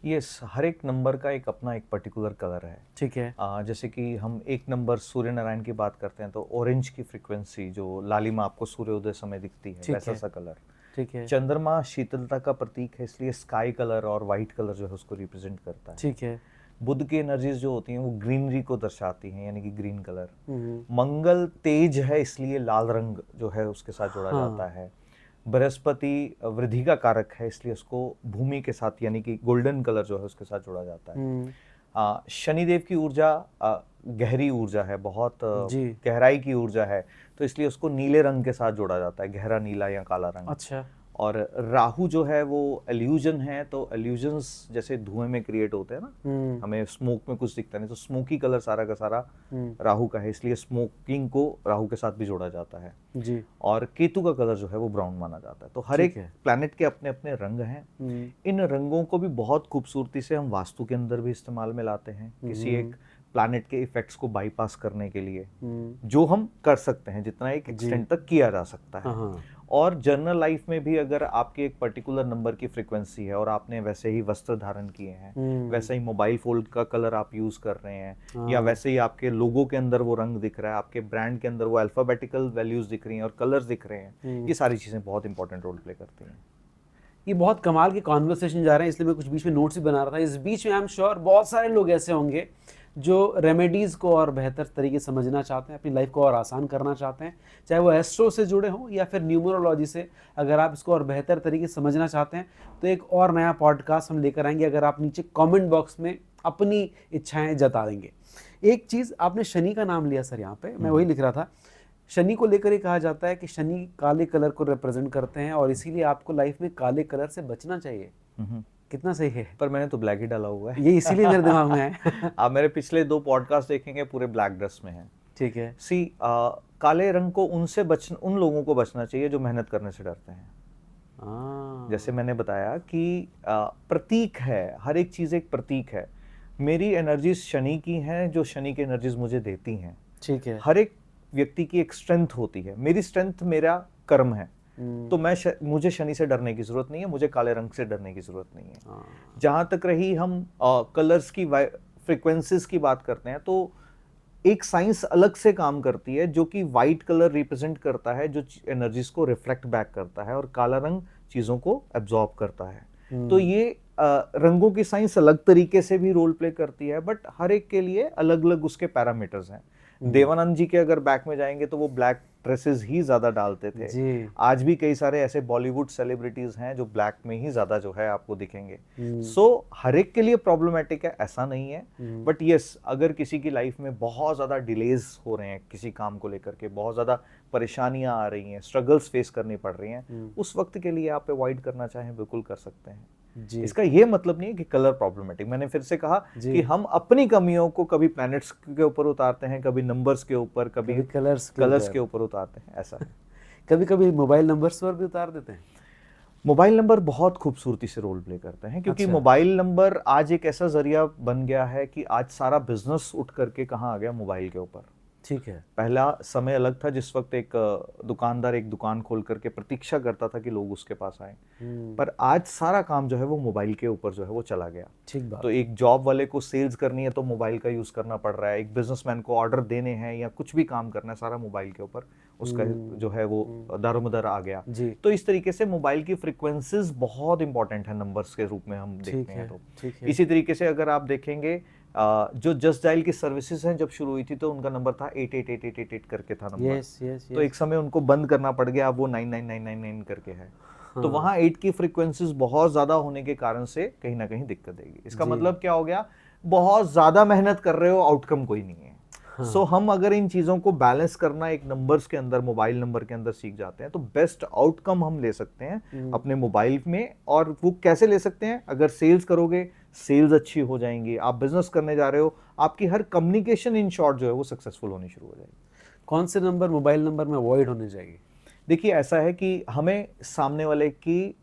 यस, हर एक नंबर का एक अपना एक पर्टिकुलर कलर है। ठीक है। जैसे कि हम एक नंबर सूर्य नारायण की बात करते हैं तो ऑरेंज की फ्रीक्वेंसी, जो लालिमा आपको सूर्योदय समय दिखती है, वैसा सा कलर। ठीक है। चंद्रमा शीतलता का प्रतीक है, इसलिए स्काई कलर और वाइट कलर जो है उसको रिप्रेजेंट करता है। ठीक है। बुध की एनर्जीज जो होती हैं वो ग्रीनरी को दर्शाती हैं, यानी कि ग्रीन कलर। मंगल तेज है, इसलिए लाल रंग जो है उसके साथ जोड़ा जाता है। बृहस्पति वृद्धि का कारक है, इसलिए उसको भूमि के साथ यानी कि गोल्डन कलर जो है उसके साथ जोड़ा जाता है। शनिदेव की ऊर्जा गहरी ऊर्जा है, बहुत गहराई की ऊर्जा है, तो इसलिए उसको नीले रंग के साथ जोड़ा जाता है, गहरा नीला या काला रंग। अच्छा। और राहु जो है वो एल्यूजन है, तो एल्यूजन्स जैसे धुएं में क्रिएट होते हैं ना, हमें स्मोक में कुछ दिखता नहीं, तो स्मोकी कलर सारा का सारा राहु का है, इसलिए स्मोकिंग को राहु के साथ भी जोड़ा जाता है जी। और केतु का कलर जो है वो ब्राउन माना जाता है। तो हर एक प्लैनेट के अपने अपने रंग हैं। इन रंगों को भी बहुत खूबसूरती से हम वास्तु के अंदर भी इस्तेमाल में लाते हैं, किसी एक प्लैनेट के इफेक्ट्स को बाईपास करने के लिए, जो हम कर सकते हैं जितना एक एक्सटेंट तक किया जा सकता है। और जर्नल लाइफ में भी अगर आपके एक पर्टिकुलर नंबर की फ्रीक्वेंसी है और आपने वैसे ही वस्त्र धारण किए हैं, वैसे ही मोबाइल फोन का कलर आप यूज कर रहे हैं, या वैसे ही आपके लोगो के अंदर वो रंग दिख रहा है, आपके ब्रांड के अंदर वो अल्फाबेटिकल वैल्यूज दिख रही हैं और कलर्स दिख रहे हैं, ये सारी चीजें बहुत इंपॉर्टेंट रोल प्ले करती हैं। ये बहुत कमाल के कॉन्वर्सेशन जा रहे हैं, इसलिए मैं कुछ बीच में नोट्स भी बना रहा था। इस बीच में आई एम श्योर बहुत सारे लोग ऐसे होंगे जो रेमेडीज़ को और बेहतर तरीके से समझना चाहते हैं, अपनी लाइफ को और आसान करना चाहते हैं, चाहे वो एस्ट्रो से जुड़े हों या फिर न्यूमरोलॉजी से। अगर आप इसको और बेहतर तरीके से समझना चाहते हैं तो एक और नया पॉडकास्ट हम लेकर आएंगे, अगर आप नीचे कमेंट बॉक्स में अपनी इच्छाएं जता देंगे। एक चीज़ आपने शनि का नाम लिया सर, यहाँ पे मैं वही लिख रहा था। शनि को लेकर ये कहा जाता है कि शनि काले कलर को रिप्रेजेंट करते हैं और इसीलिए आपको लाइफ में काले कलर से बचना चाहिए। कितना सही है? पर मैंने तो ब्लैक ही डाला हुआ है, ये इसीलिए मेरे दिमाग में है। आप मेरे पिछले 2 पॉडकास्ट देखेंगे पूरे ब्लैक ड्रेस में है। ठीक है। काले रंग को उन लोगों को बचना चाहिए जो मेहनत करने से डरते हैं। जैसे मैंने बताया कि प्रतीक है, हर एक चीज एक प्रतीक है। मेरी एनर्जीज शनि की हैं, जो शनि की एनर्जीज मुझे देती हैं। ठीक है। हर एक व्यक्ति की एक स्ट्रेंथ होती है, मेरी स्ट्रेंथ मेरा कर्म है, तो मुझे शनि से डरने की जरूरत नहीं है, मुझे काले रंग से डरने की जरूरत नहीं है। जहां तक रही हम कलर्स की फ्रीक्वेंसीज की बात करते हैं, तो एक साइंस अलग से काम करती है जो कि वाइट कलर रिप्रेजेंट करता है, जो एनर्जीज को रिफ्लेक्ट बैक करता है, और काला रंग चीजों को एब्जॉर्ब करता है। तो ये रंगों की साइंस अलग तरीके से भी रोल प्ले करती है, बट हर एक के लिए अलग अलग उसके पैरामीटर्स हैं। देवानंद जी के अगर बैक में जाएंगे तो वो ब्लैक ड्रेसेस ही ज्यादा डालते थे जी। आज भी कई सारे ऐसे बॉलीवुड सेलिब्रिटीज हैं जो ब्लैक में ही ज्यादा जो है आपको दिखेंगे। सो हर एक के लिए प्रॉब्लमेटिक है, ऐसा नहीं है। बट यस, अगर किसी की लाइफ में बहुत ज्यादा डिलेज हो रहे हैं किसी काम को लेकर के, बहुत ज्यादा परेशानियां आ रही हैं, स्ट्रगल्स फेस करनी पड़ रही हैं, उस वक्त के लिए आप अवॉइड करना चाहें बिल्कुल कर सकते हैं जी। इसका ये मतलब नहीं है कि कलर प्रॉब्लमेटिक। मैंने फिर से कहा कि हम अपनी कमियों को कभी प्लैनेट्स के ऊपर उतारते हैं, कभी नंबर्स के ऊपर, कभी कलर्स के ऊपर उतारते हैं, ऐसा है। कभी कभी मोबाइल नंबर्स पर भी उतार देते हैं। मोबाइल नंबर बहुत खूबसूरती से रोल प्ले करते हैं, क्योंकि मोबाइल नंबर आज एक ऐसा जरिया बन गया है कि आज सारा बिजनेस उठ करके कहाँ आ गया, मोबाइल के ऊपर। ठीक है। पहला समय अलग था जिस वक्त एक दुकानदार एक दुकान खोल करके प्रतीक्षा करता था कि लोग उसके पास आए, पर आज सारा काम जो है वो मोबाइल के ऊपर जो है वो चला गया। ठीक बात। तो एक जॉब वाले को सेल्स करनी है तो मोबाइल का यूज करना पड़ रहा है, एक बिजनेसमैन को ऑर्डर देने हैं या कुछ भी काम करना है, सारा मोबाइल के ऊपर उसका जो है वो दारोमदार आ गया जी। तो इस तरीके से मोबाइल की फ्रीक्वेंसीज बहुत इंपॉर्टेंट है नंबर्स के रूप में हम देखते हैं। तो इसी तरीके से अगर आप देखेंगे जो जस्ट डायल की सर्विसेज हैं जब शुरू हुई थी तो उनका नंबर था 888888 करके था नंबर। तो एक समय उनको बंद करना पड़ गया, अब वो 99999 करके है। तो वहाँ 8 की फ्रीक्वेंसीज बहुत ज्यादा होने के कारण से कहीं ना कहीं दिक्कत देगी। इसका मतलब क्या हो गया, बहुत ज्यादा मेहनत कर रहे हो, आउटकम कोई नहीं है। सो हम अगर इन चीजों को बैलेंस करना एक नंबर्स के अंदर, मोबाइल नंबर के अंदर सीख जाते हैं तो बेस्ट आउटकम हम ले सकते हैं अपने मोबाइल में। और वो कैसे ले सकते हैं, अगर सेल्स करोगे सेल्स अच्छी हो जाएंगी, आप बिजनेस करने जा रहे हो, आपकी हर कम्युनिकेशन इन शॉर्ट जो है वो सक्सेसफुल होनी शुरू हो जाएगी। कौन से नंबर मोबाइल नंबर में अवॉइड होने चाहिए? देखिए ऐसा है कि हमें सामने वाले की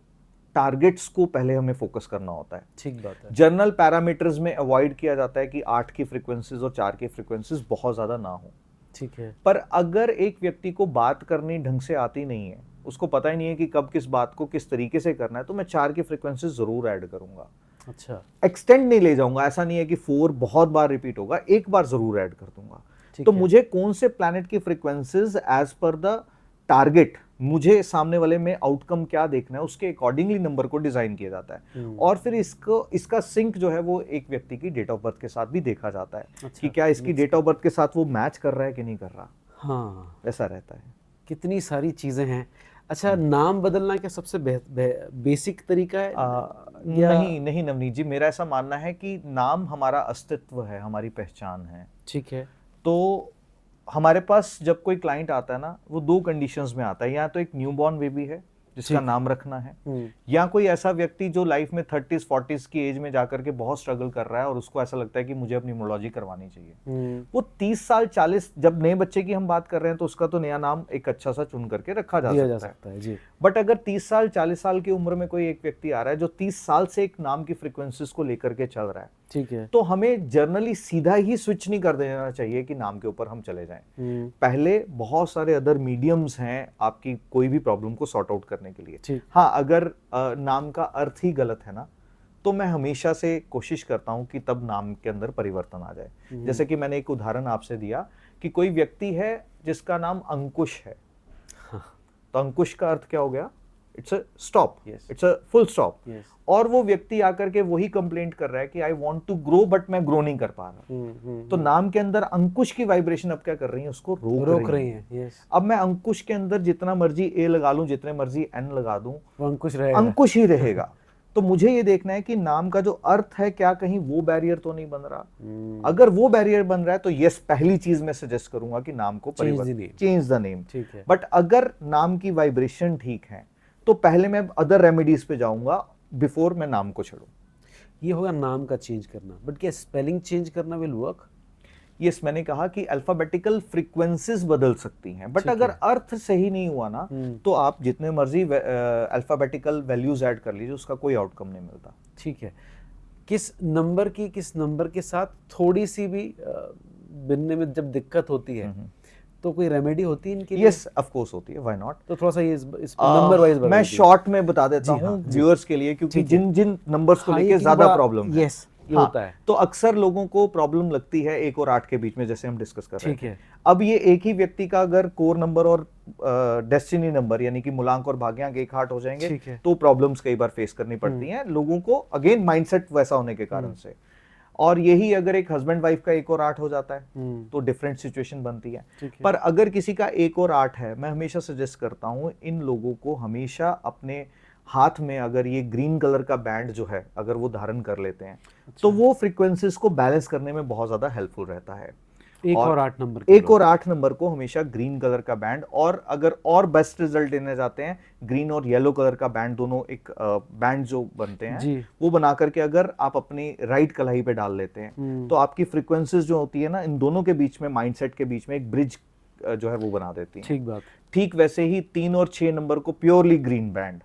टारगेट्स को पहले हमें फोकस करना होता है। ठीक बात है। जनरल पैरामीटर्स में अवॉइड किया जाता है कि 8 की फ्रीक्वेंसीज और 4 की फ्रीक्वेंसीज बहुत ज्यादा ना हो। ठीक है। पर अगर एक व्यक्ति को बात करनी ढंग से आती नहीं है, उसको पता ही नहीं है कि कब किस बात को किस तरीके से करना है, तो मैं 4 की फ्रीक्वेंसीज जरूर ऐड करूंगा। अच्छा, एक्सटेंड नहीं ले जाऊंगा, ऐसा नहीं है कि 4 बहुत बार रिपीट होगा, एक बार जरूर ऐड कर दूंगा। तो मुझे कौन से प्लैनेट की frequencies as per the target, मुझे सामने वाले में आउटकम क्या देखना है, उसके अकॉर्डिंगली नंबर को डिजाइन किया जाता है। और फिर इसका सिंक जो है वो एक व्यक्ति की डेट ऑफ बर्थ के साथ भी देखा जाता है। अच्छा, कि क्या इसकी डेट ऑफ बर्थ के साथ वो मैच कर रहा है कि नहीं कर रहा। हाँ, ऐसा रहता है। कितनी सारी चीजें हैं। अच्छा, नाम बदलना क्या सबसे बेसिक तरीका है? नहीं नवनीत जी, मेरा ऐसा मानना है कि नाम हमारा अस्तित्व है, हमारी पहचान है। ठीक है। तो हमारे पास जब कोई क्लाइंट आता है ना, वो 2 कंडीशंस में आता है। या तो एक न्यूबॉर्न बेबी है जिसका नाम रखना है, या कोई ऐसा व्यक्ति जो लाइफ में 30s 40s की एज में जाकर के बहुत स्ट्रगल कर रहा है और उसको ऐसा लगता है कि मुझे अपनी न्यूमरोलॉजी करवानी चाहिए। वो 30 साल 40, जब नए बच्चे की हम बात कर रहे हैं तो उसका तो नया नाम एक अच्छा सा चुन करके रखा जा सकता है जी। बट अगर 30 साल 40 साल की उम्र में कोई एक व्यक्ति आ रहा है जो 30 साल से एक नाम की फ्रीक्वेंसीज को लेकर के चल रहा है, ठीक है, तो हमें जर्नली सीधा ही स्विच नहीं कर देना चाहिए कि नाम के ऊपर हम चले जाएं। पहले बहुत सारे अदर मीडियम्स हैं आपकी कोई भी प्रॉब्लम को सॉर्ट आउट करने के लिए। हाँ, अगर नाम का अर्थ ही गलत है ना, तो मैं हमेशा से कोशिश करता हूं कि तब नाम के अंदर परिवर्तन आ जाए। जैसे कि मैंने एक उदाहरण आपसे दिया कि कोई व्यक्ति है जिसका नाम अंकुश है। तो अंकुश का अर्थ क्या हो गया? It's a stop, it's a full stop. और वो व्यक्ति आकर के वही कंप्लेंट कर रहा है कि I want to grow but मैं ग्रो नहीं कर पा रहा। तो नाम के अंदर अंकुश की वाइब्रेशन अब क्या कर रही है? उसको रोक रही है। अब मैं अंकुश के अंदर जितना मर्जी ए लगा लूं, जितने मर्जी एन लगा दूं, वो अंकुश ही रहेगा। तो मुझे ये देखना है कि नाम का जो अर्थ है, क्या कहीं वो बैरियर तो नहीं बन रहा। अगर वो बैरियर बन रहा है तो यस, पहली चीज मैं सजेस्ट करूंगा कि नाम को चेंज द नेम। बट अगर नाम की वाइब्रेशन ठीक है तो पहले मैं अदर रेमेडीज पे जाऊंगा बिफोर मैं नाम को छोड़ूं। ये होगा नाम का चेंज करना, बट क्या स्पेलिंग चेंज करना विल वर्क? यस, मैंने कहा कि अल्फाबेटिकल फ्रीक्वेंसीज बदल सकती हैं, बट अगर अर्थ सही नहीं हुआ ना, तो आप जितने मर्जी अल्फाबेटिकल वैल्यूज ऐड कर लीजिए, उसका कोई आउटकम नहीं मिलता। ठीक है। किस नंबर के साथ थोड़ी सी भी बिनने में जब दिक्कत होती है तो कोई रेमेडी होती है इनके लिए? यस, ऑफ कोर्स होती है, व्हाई नॉट। तो थोड़ा सा ये इस नंबर वाइज मैं शॉर्ट में बता देता हूं व्यूअर्स के लिए, क्योंकि जिन जिन नंबर्स को लेके ज्यादा प्रॉब्लम है। ये होता है। तो अक्सर लोगों को प्रॉब्लम लगती है 1 और 8 के बीच में, जैसे हम डिस्कस कर रहे हैं। अब ये एक ही व्यक्ति का अगर कोर नंबर और डेस्टिनी नंबर यानी कि मूलांक और भाग्यांक एक हार्ट हो जाएंगे तो प्रॉब्लम्स कई बार फेस करनी पड़ती हैं लोगों को, अगेन माइंडसेट वैसा होने के कारण से। और यही अगर एक हस्बैंड वाइफ का 1 और 8 हो जाता है तो डिफरेंट सिचुएशन बनती है। पर अगर किसी का 1 और 8 है, मैं हमेशा सजेस्ट करता हूं इन लोगों को हमेशा अपने हाथ में अगर ये ग्रीन कलर का बैंड जो है अगर वो धारण कर लेते हैं तो वो फ्रीक्वेंसीज को बैलेंस करने में बहुत ज्यादा हेल्पफुल रहता है। 1 और 8 नंबर को हमेशा ग्रीन कलर का बैंड, और अगर और बेस्ट रिजल्ट देने जाते हैं ग्रीन और येलो कलर का बैंड, दोनों एक बैंड जो बनते हैं वो बना करके अगर आप अपनी राइट कलाई पे डाल लेते हैं तो आपकी फ्रीक्वेंसीज जो होती है ना, इन दोनों के बीच में, माइंडसेट के बीच में एक ब्रिज जो है वो बना देती है। ठीक बात। ठीक वैसे ही 3 और 6 नंबर को प्योरली ग्रीन बैंड,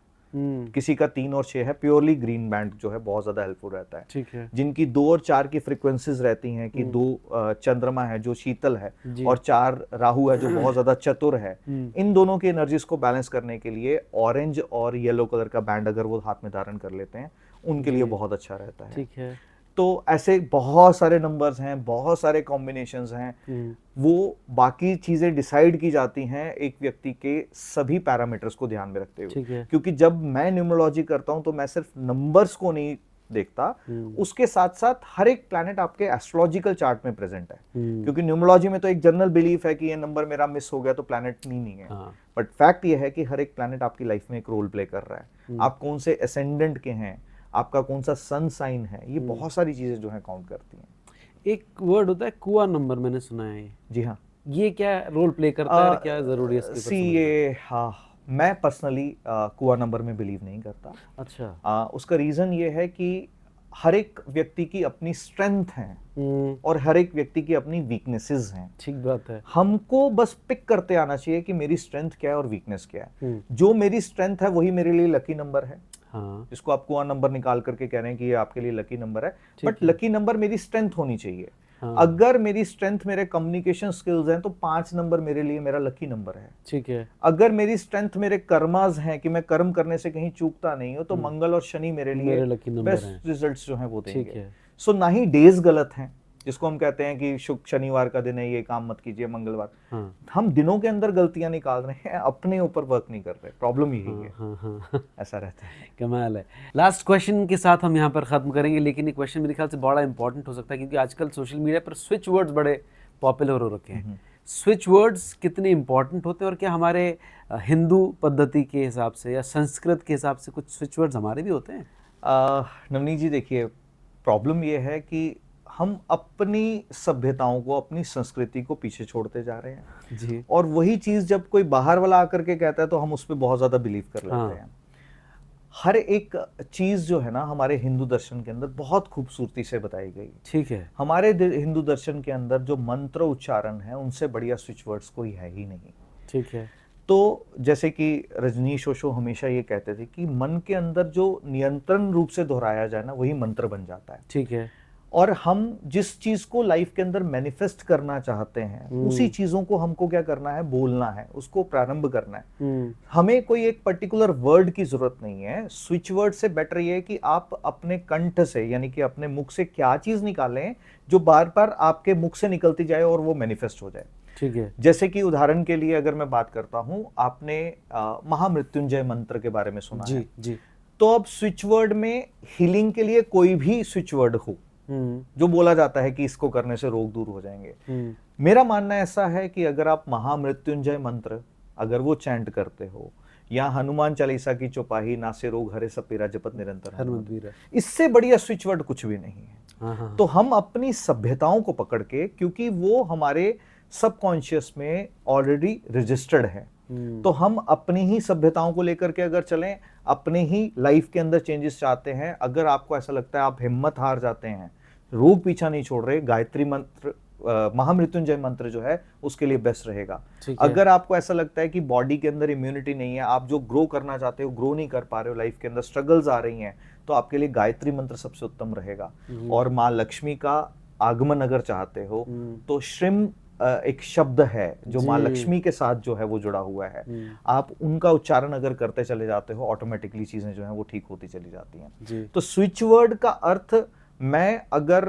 किसी का 3 और 6 है, प्योरली ग्रीन बैंड जो है बहुत ज्यादा हेल्पफुल रहता है। ठीक है। जिनकी 2 और 4 की फ्रीक्वेंसीज रहती हैं कि 2 चंद्रमा है जो शीतल है और 4 राहु है जो बहुत ज्यादा चतुर है, इन दोनों की एनर्जीज को बैलेंस करने के लिए ऑरेंज और येलो कलर का बैंड अगर वो हाथ में धारण कर लेते हैं उनके लिए बहुत अच्छा रहता है। ठीक है। तो ऐसे बहुत सारे नंबर्स हैं, बहुत सारे कॉम्बिनेशंस हैं, वो बाकी चीजें डिसाइड की जाती हैं एक व्यक्ति के सभी पैरामीटर्स को ध्यान में रखते हुए। क्योंकि जब मैं न्यूमरोलॉजी करता हूं तो मैं सिर्फ नंबर्स को नहीं देखता, उसके साथ साथ हर एक प्लैनेट आपके एस्ट्रोलॉजिकल चार्ट में प्रेजेंट है। क्योंकि न्यूमरोलॉजी में तो एक जनरल बिलीफ है कि ये नंबर मेरा मिस हो गया तो प्लैनेट नहीं है, बट फैक्ट ये है कि हर एक प्लैनेट आपकी लाइफ में एक रोल प्ले कर रहा है। आप कौन से एसेंडेंट के हैं, आपका कौन सा सन साइन है, ये बहुत सारी चीजें जो है काउंट करती हैं। एक वर्ड होता है कुआ नंबर, मैंने सुना है। जी हाँ। ये क्या रोल प्ले करता है, क्या जरूरी है? ये हाँ, मैं पर्सनली कुआ नंबर में बिलीव नहीं करता। अच्छा। उसका रीजन ये है कि हर एक व्यक्ति की अपनी स्ट्रेंथ है और हर एक व्यक्ति की अपनी वीकनेसेस हैं। ठीक बात है। हमको बस पिक करते आना चाहिए कि मेरी स्ट्रेंथ क्या है और वीकनेस क्या है। जो मेरी स्ट्रेंथ है वही मेरे लिए लकी नंबर है। हाँ। इसको आप कुआं नंबर निकाल करके कह रहे हैं कि ये आपके लिए लकी नंबर है, बट लकी नंबर मेरी स्ट्रेंथ होनी चाहिए। हाँ। अगर मेरी स्ट्रेंथ मेरे कम्युनिकेशन स्किल्स हैं तो 5 नंबर मेरे लिए मेरा लकी नंबर है। ठीक है। अगर मेरी स्ट्रेंथ मेरे कर्मास हैं कि मैं कर्म करने से कहीं चूकता नहीं हूं तो मंगल और शनि मेरे लिए बेस्ट रिजल्ट्स जो हैं वो देंगे। सो ना ही डेज गलत हैं, जिसको हम कहते हैं कि शुक्र शनिवार का दिन है ये काम मत कीजिए, मंगलवार। हाँ। हम दिनों के अंदर गलतियां निकाल रहे हैं, अपने ऊपर वर्क नहीं कर रहे। प्रॉब्लम यही है। हाँ। ऐसा रहता है। कमाल है। लास्ट क्वेश्चन के साथ हम यहाँ पर खत्म करेंगे, लेकिन ये क्वेश्चन मेरे ख्याल से बड़ा इंपॉर्टेंट हो सकता है क्योंकि आजकल सोशल मीडिया पर स्विच वर्ड्स बड़े पॉपुलर हो रखे हैं। स्विच वर्ड्स कितने इंपॉर्टेंट होते हैं और क्या हमारे हिंदू पद्धति के हिसाब से या संस्कृत के हिसाब से कुछ स्विच वर्ड्स हमारे भी होते हैं? नवनीत जी देखिए, प्रॉब्लम ये है कि हम अपनी सभ्यताओं को, अपनी संस्कृति को पीछे छोड़ते जा रहे हैं जी। और वही चीज जब कोई बाहर वाला आकर के कहता है तो हम उस पर बहुत ज्यादा बिलीव कर लेते हैं। हर एक चीज जो है ना हमारे हिंदू दर्शन के अंदर बहुत खूबसूरती से बताई गई। ठीक है। हमारे हिंदू दर्शन के अंदर जो मंत्र उच्चारण है उनसे बढ़िया स्विच वर्ड्स कोई है ही नहीं। ठीक है। तो जैसे कि रजनीश ओशो हमेशा ये कहते थे कि मन के अंदर जो नियंत्रण रूप से दोहराया जाए ना वही मंत्र बन जाता है। ठीक है। और हम जिस चीज को लाइफ के अंदर मैनिफेस्ट करना चाहते हैं उसी चीजों को हमको क्या करना है, बोलना है, उसको प्रारंभ करना है। हमें कोई एक पर्टिकुलर वर्ड की जरूरत नहीं है। स्विच वर्ड से बेटर ये है कि आप अपने कंठ से यानी कि अपने मुख से क्या चीज निकालें जो बार बार आपके मुख से निकलती जाए और वो मैनिफेस्ट हो जाए। ठीक है। जैसे कि उदाहरण के लिए अगर मैं बात करता हूं, आपने महामृत्युंजय मंत्र के बारे में सुना जी, है जी। तो अब स्विच वर्ड में हीलिंग के लिए कोई भी स्विच वर्ड हो जो बोला जाता है कि इसको करने से रोग दूर हो जाएंगे। मेरा मानना ऐसा है कि अगर आप महामृत्युंजय मंत्र अगर वो चैंट करते हो या हनुमान चालीसा की चौपाई नासे रोग हरे सपेरा जपत निरंतर, इससे बढ़िया स्विच वर्ड कुछ भी नहीं है। तो हम अपनी सभ्यताओं को पकड़ के, क्योंकि वो हमारे सबकॉन्शियस में ऑलरेडी रजिस्टर्ड है, तो हम अपनी ही सभ्यताओं को लेकर के अगर चलें, अपने ही लाइफ के अंदर चेंजेस चाहते हैं, अगर आपको ऐसा लगता है आप हिम्मत हार जाते हैं, रोग पीछा नहीं छोड़ रहे, गायत्री मंत्र महामृत्युंजय मंत्र जो है उसके लिए बेस्ट रहेगा। अगर आपको ऐसा लगता है कि बॉडी के अंदर इम्यूनिटी नहीं है, आप जो ग्रो करना चाहते हो ग्रो नहीं कर पा रहे हो, लाइफ के अंदर स्ट्रगल्स आ रही हैं, तो आपके लिए गायत्री मंत्र सबसे उत्तम रहेगा। और माँ लक्ष्मी का आगमन अगर चाहते हो तो श्रीम एक शब्द है जो माँ लक्ष्मी के साथ जो है वो जुड़ा हुआ है, आप उनका उच्चारण अगर करते चले जाते हो ऑटोमेटिकली चीजें जो हैं वो ठीक होती चली जाती हैं। तो स्विच वर्ड का अर्थ मैं अगर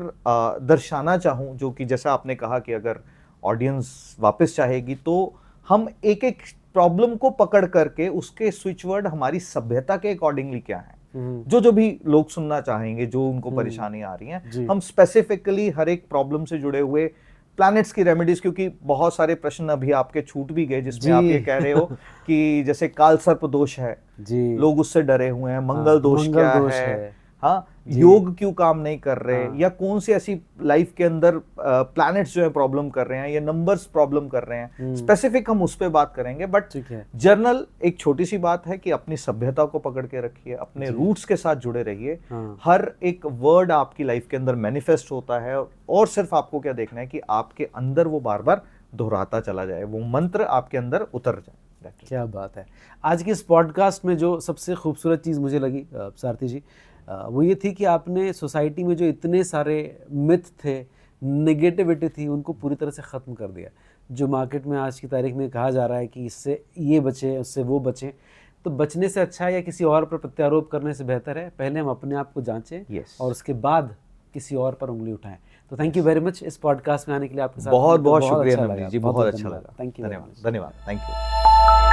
दर्शाना चाहूं, जो कि जैसा आपने कहा कि अगर ऑडियंस वापस चाहेगी तो हम एक एक प्रॉब्लम को पकड़ करके उसके स्विच वर्ड हमारी सभ्यता के अकॉर्डिंगली क्या है, जो भी लोग सुनना चाहेंगे, जो उनको परेशानी आ रही है, हम स्पेसिफिकली हर एक प्रॉब्लम से जुड़े हुए प्लैनेट्स की रेमेडीज, क्योंकि बहुत सारे प्रश्न अभी आपके छूट भी गए जिसमें आप ये कह रहे हो कि जैसे काल सर्प दोष है जी, लोग उससे डरे हुए हैं, मंगल दोष क्या है, हाँ योग क्यों काम नहीं कर रहे, या कौन सी ऐसी लाइफ के अंदर प्लैनेट्स जो है प्रॉब्लम कर रहे हैं या नंबर्स प्रॉब्लम कर रहे हैं, स्पेसिफिक हम उस पे बात करेंगे। बट जर्नल एक छोटी सी बात है कि अपनी सभ्यता को पकड़ के रखिए, अपने रूट्स के साथ जुड़े रहिए। हर एक वर्ड आपकी लाइफ के अंदर मैनिफेस्ट होता है और सिर्फ आपको क्या देखना है कि आपके अंदर वो बार बार दोहराता चला जाए, वो मंत्र आपके अंदर उतर जाए। क्या बात है। आज की इस पॉडकास्ट में जो सबसे खूबसूरत चीज़ मुझे लगी सारथी जी, वो ये थी कि आपने सोसाइटी में जो इतने सारे मिथ थे, नेगेटिविटी थी, उनको पूरी तरह से ख़त्म कर दिया। जो मार्केट में आज की तारीख में कहा जा रहा है कि इससे ये बचें, उससे वो बचें, तो बचने से अच्छा है या किसी और पर प्रत्यारोप करने से बेहतर है पहले हम अपने आप को जांचें और उसके बाद किसी और पर उंगली उठाएं। तो थैंक यू वेरी मच इस पॉडकास्ट में आने के लिए। आपके साथ बहुत बहुत शुक्रिया नवनीत जी, बहुत अच्छा लगा। थैंक यू, धन्यवाद, थैंक यू।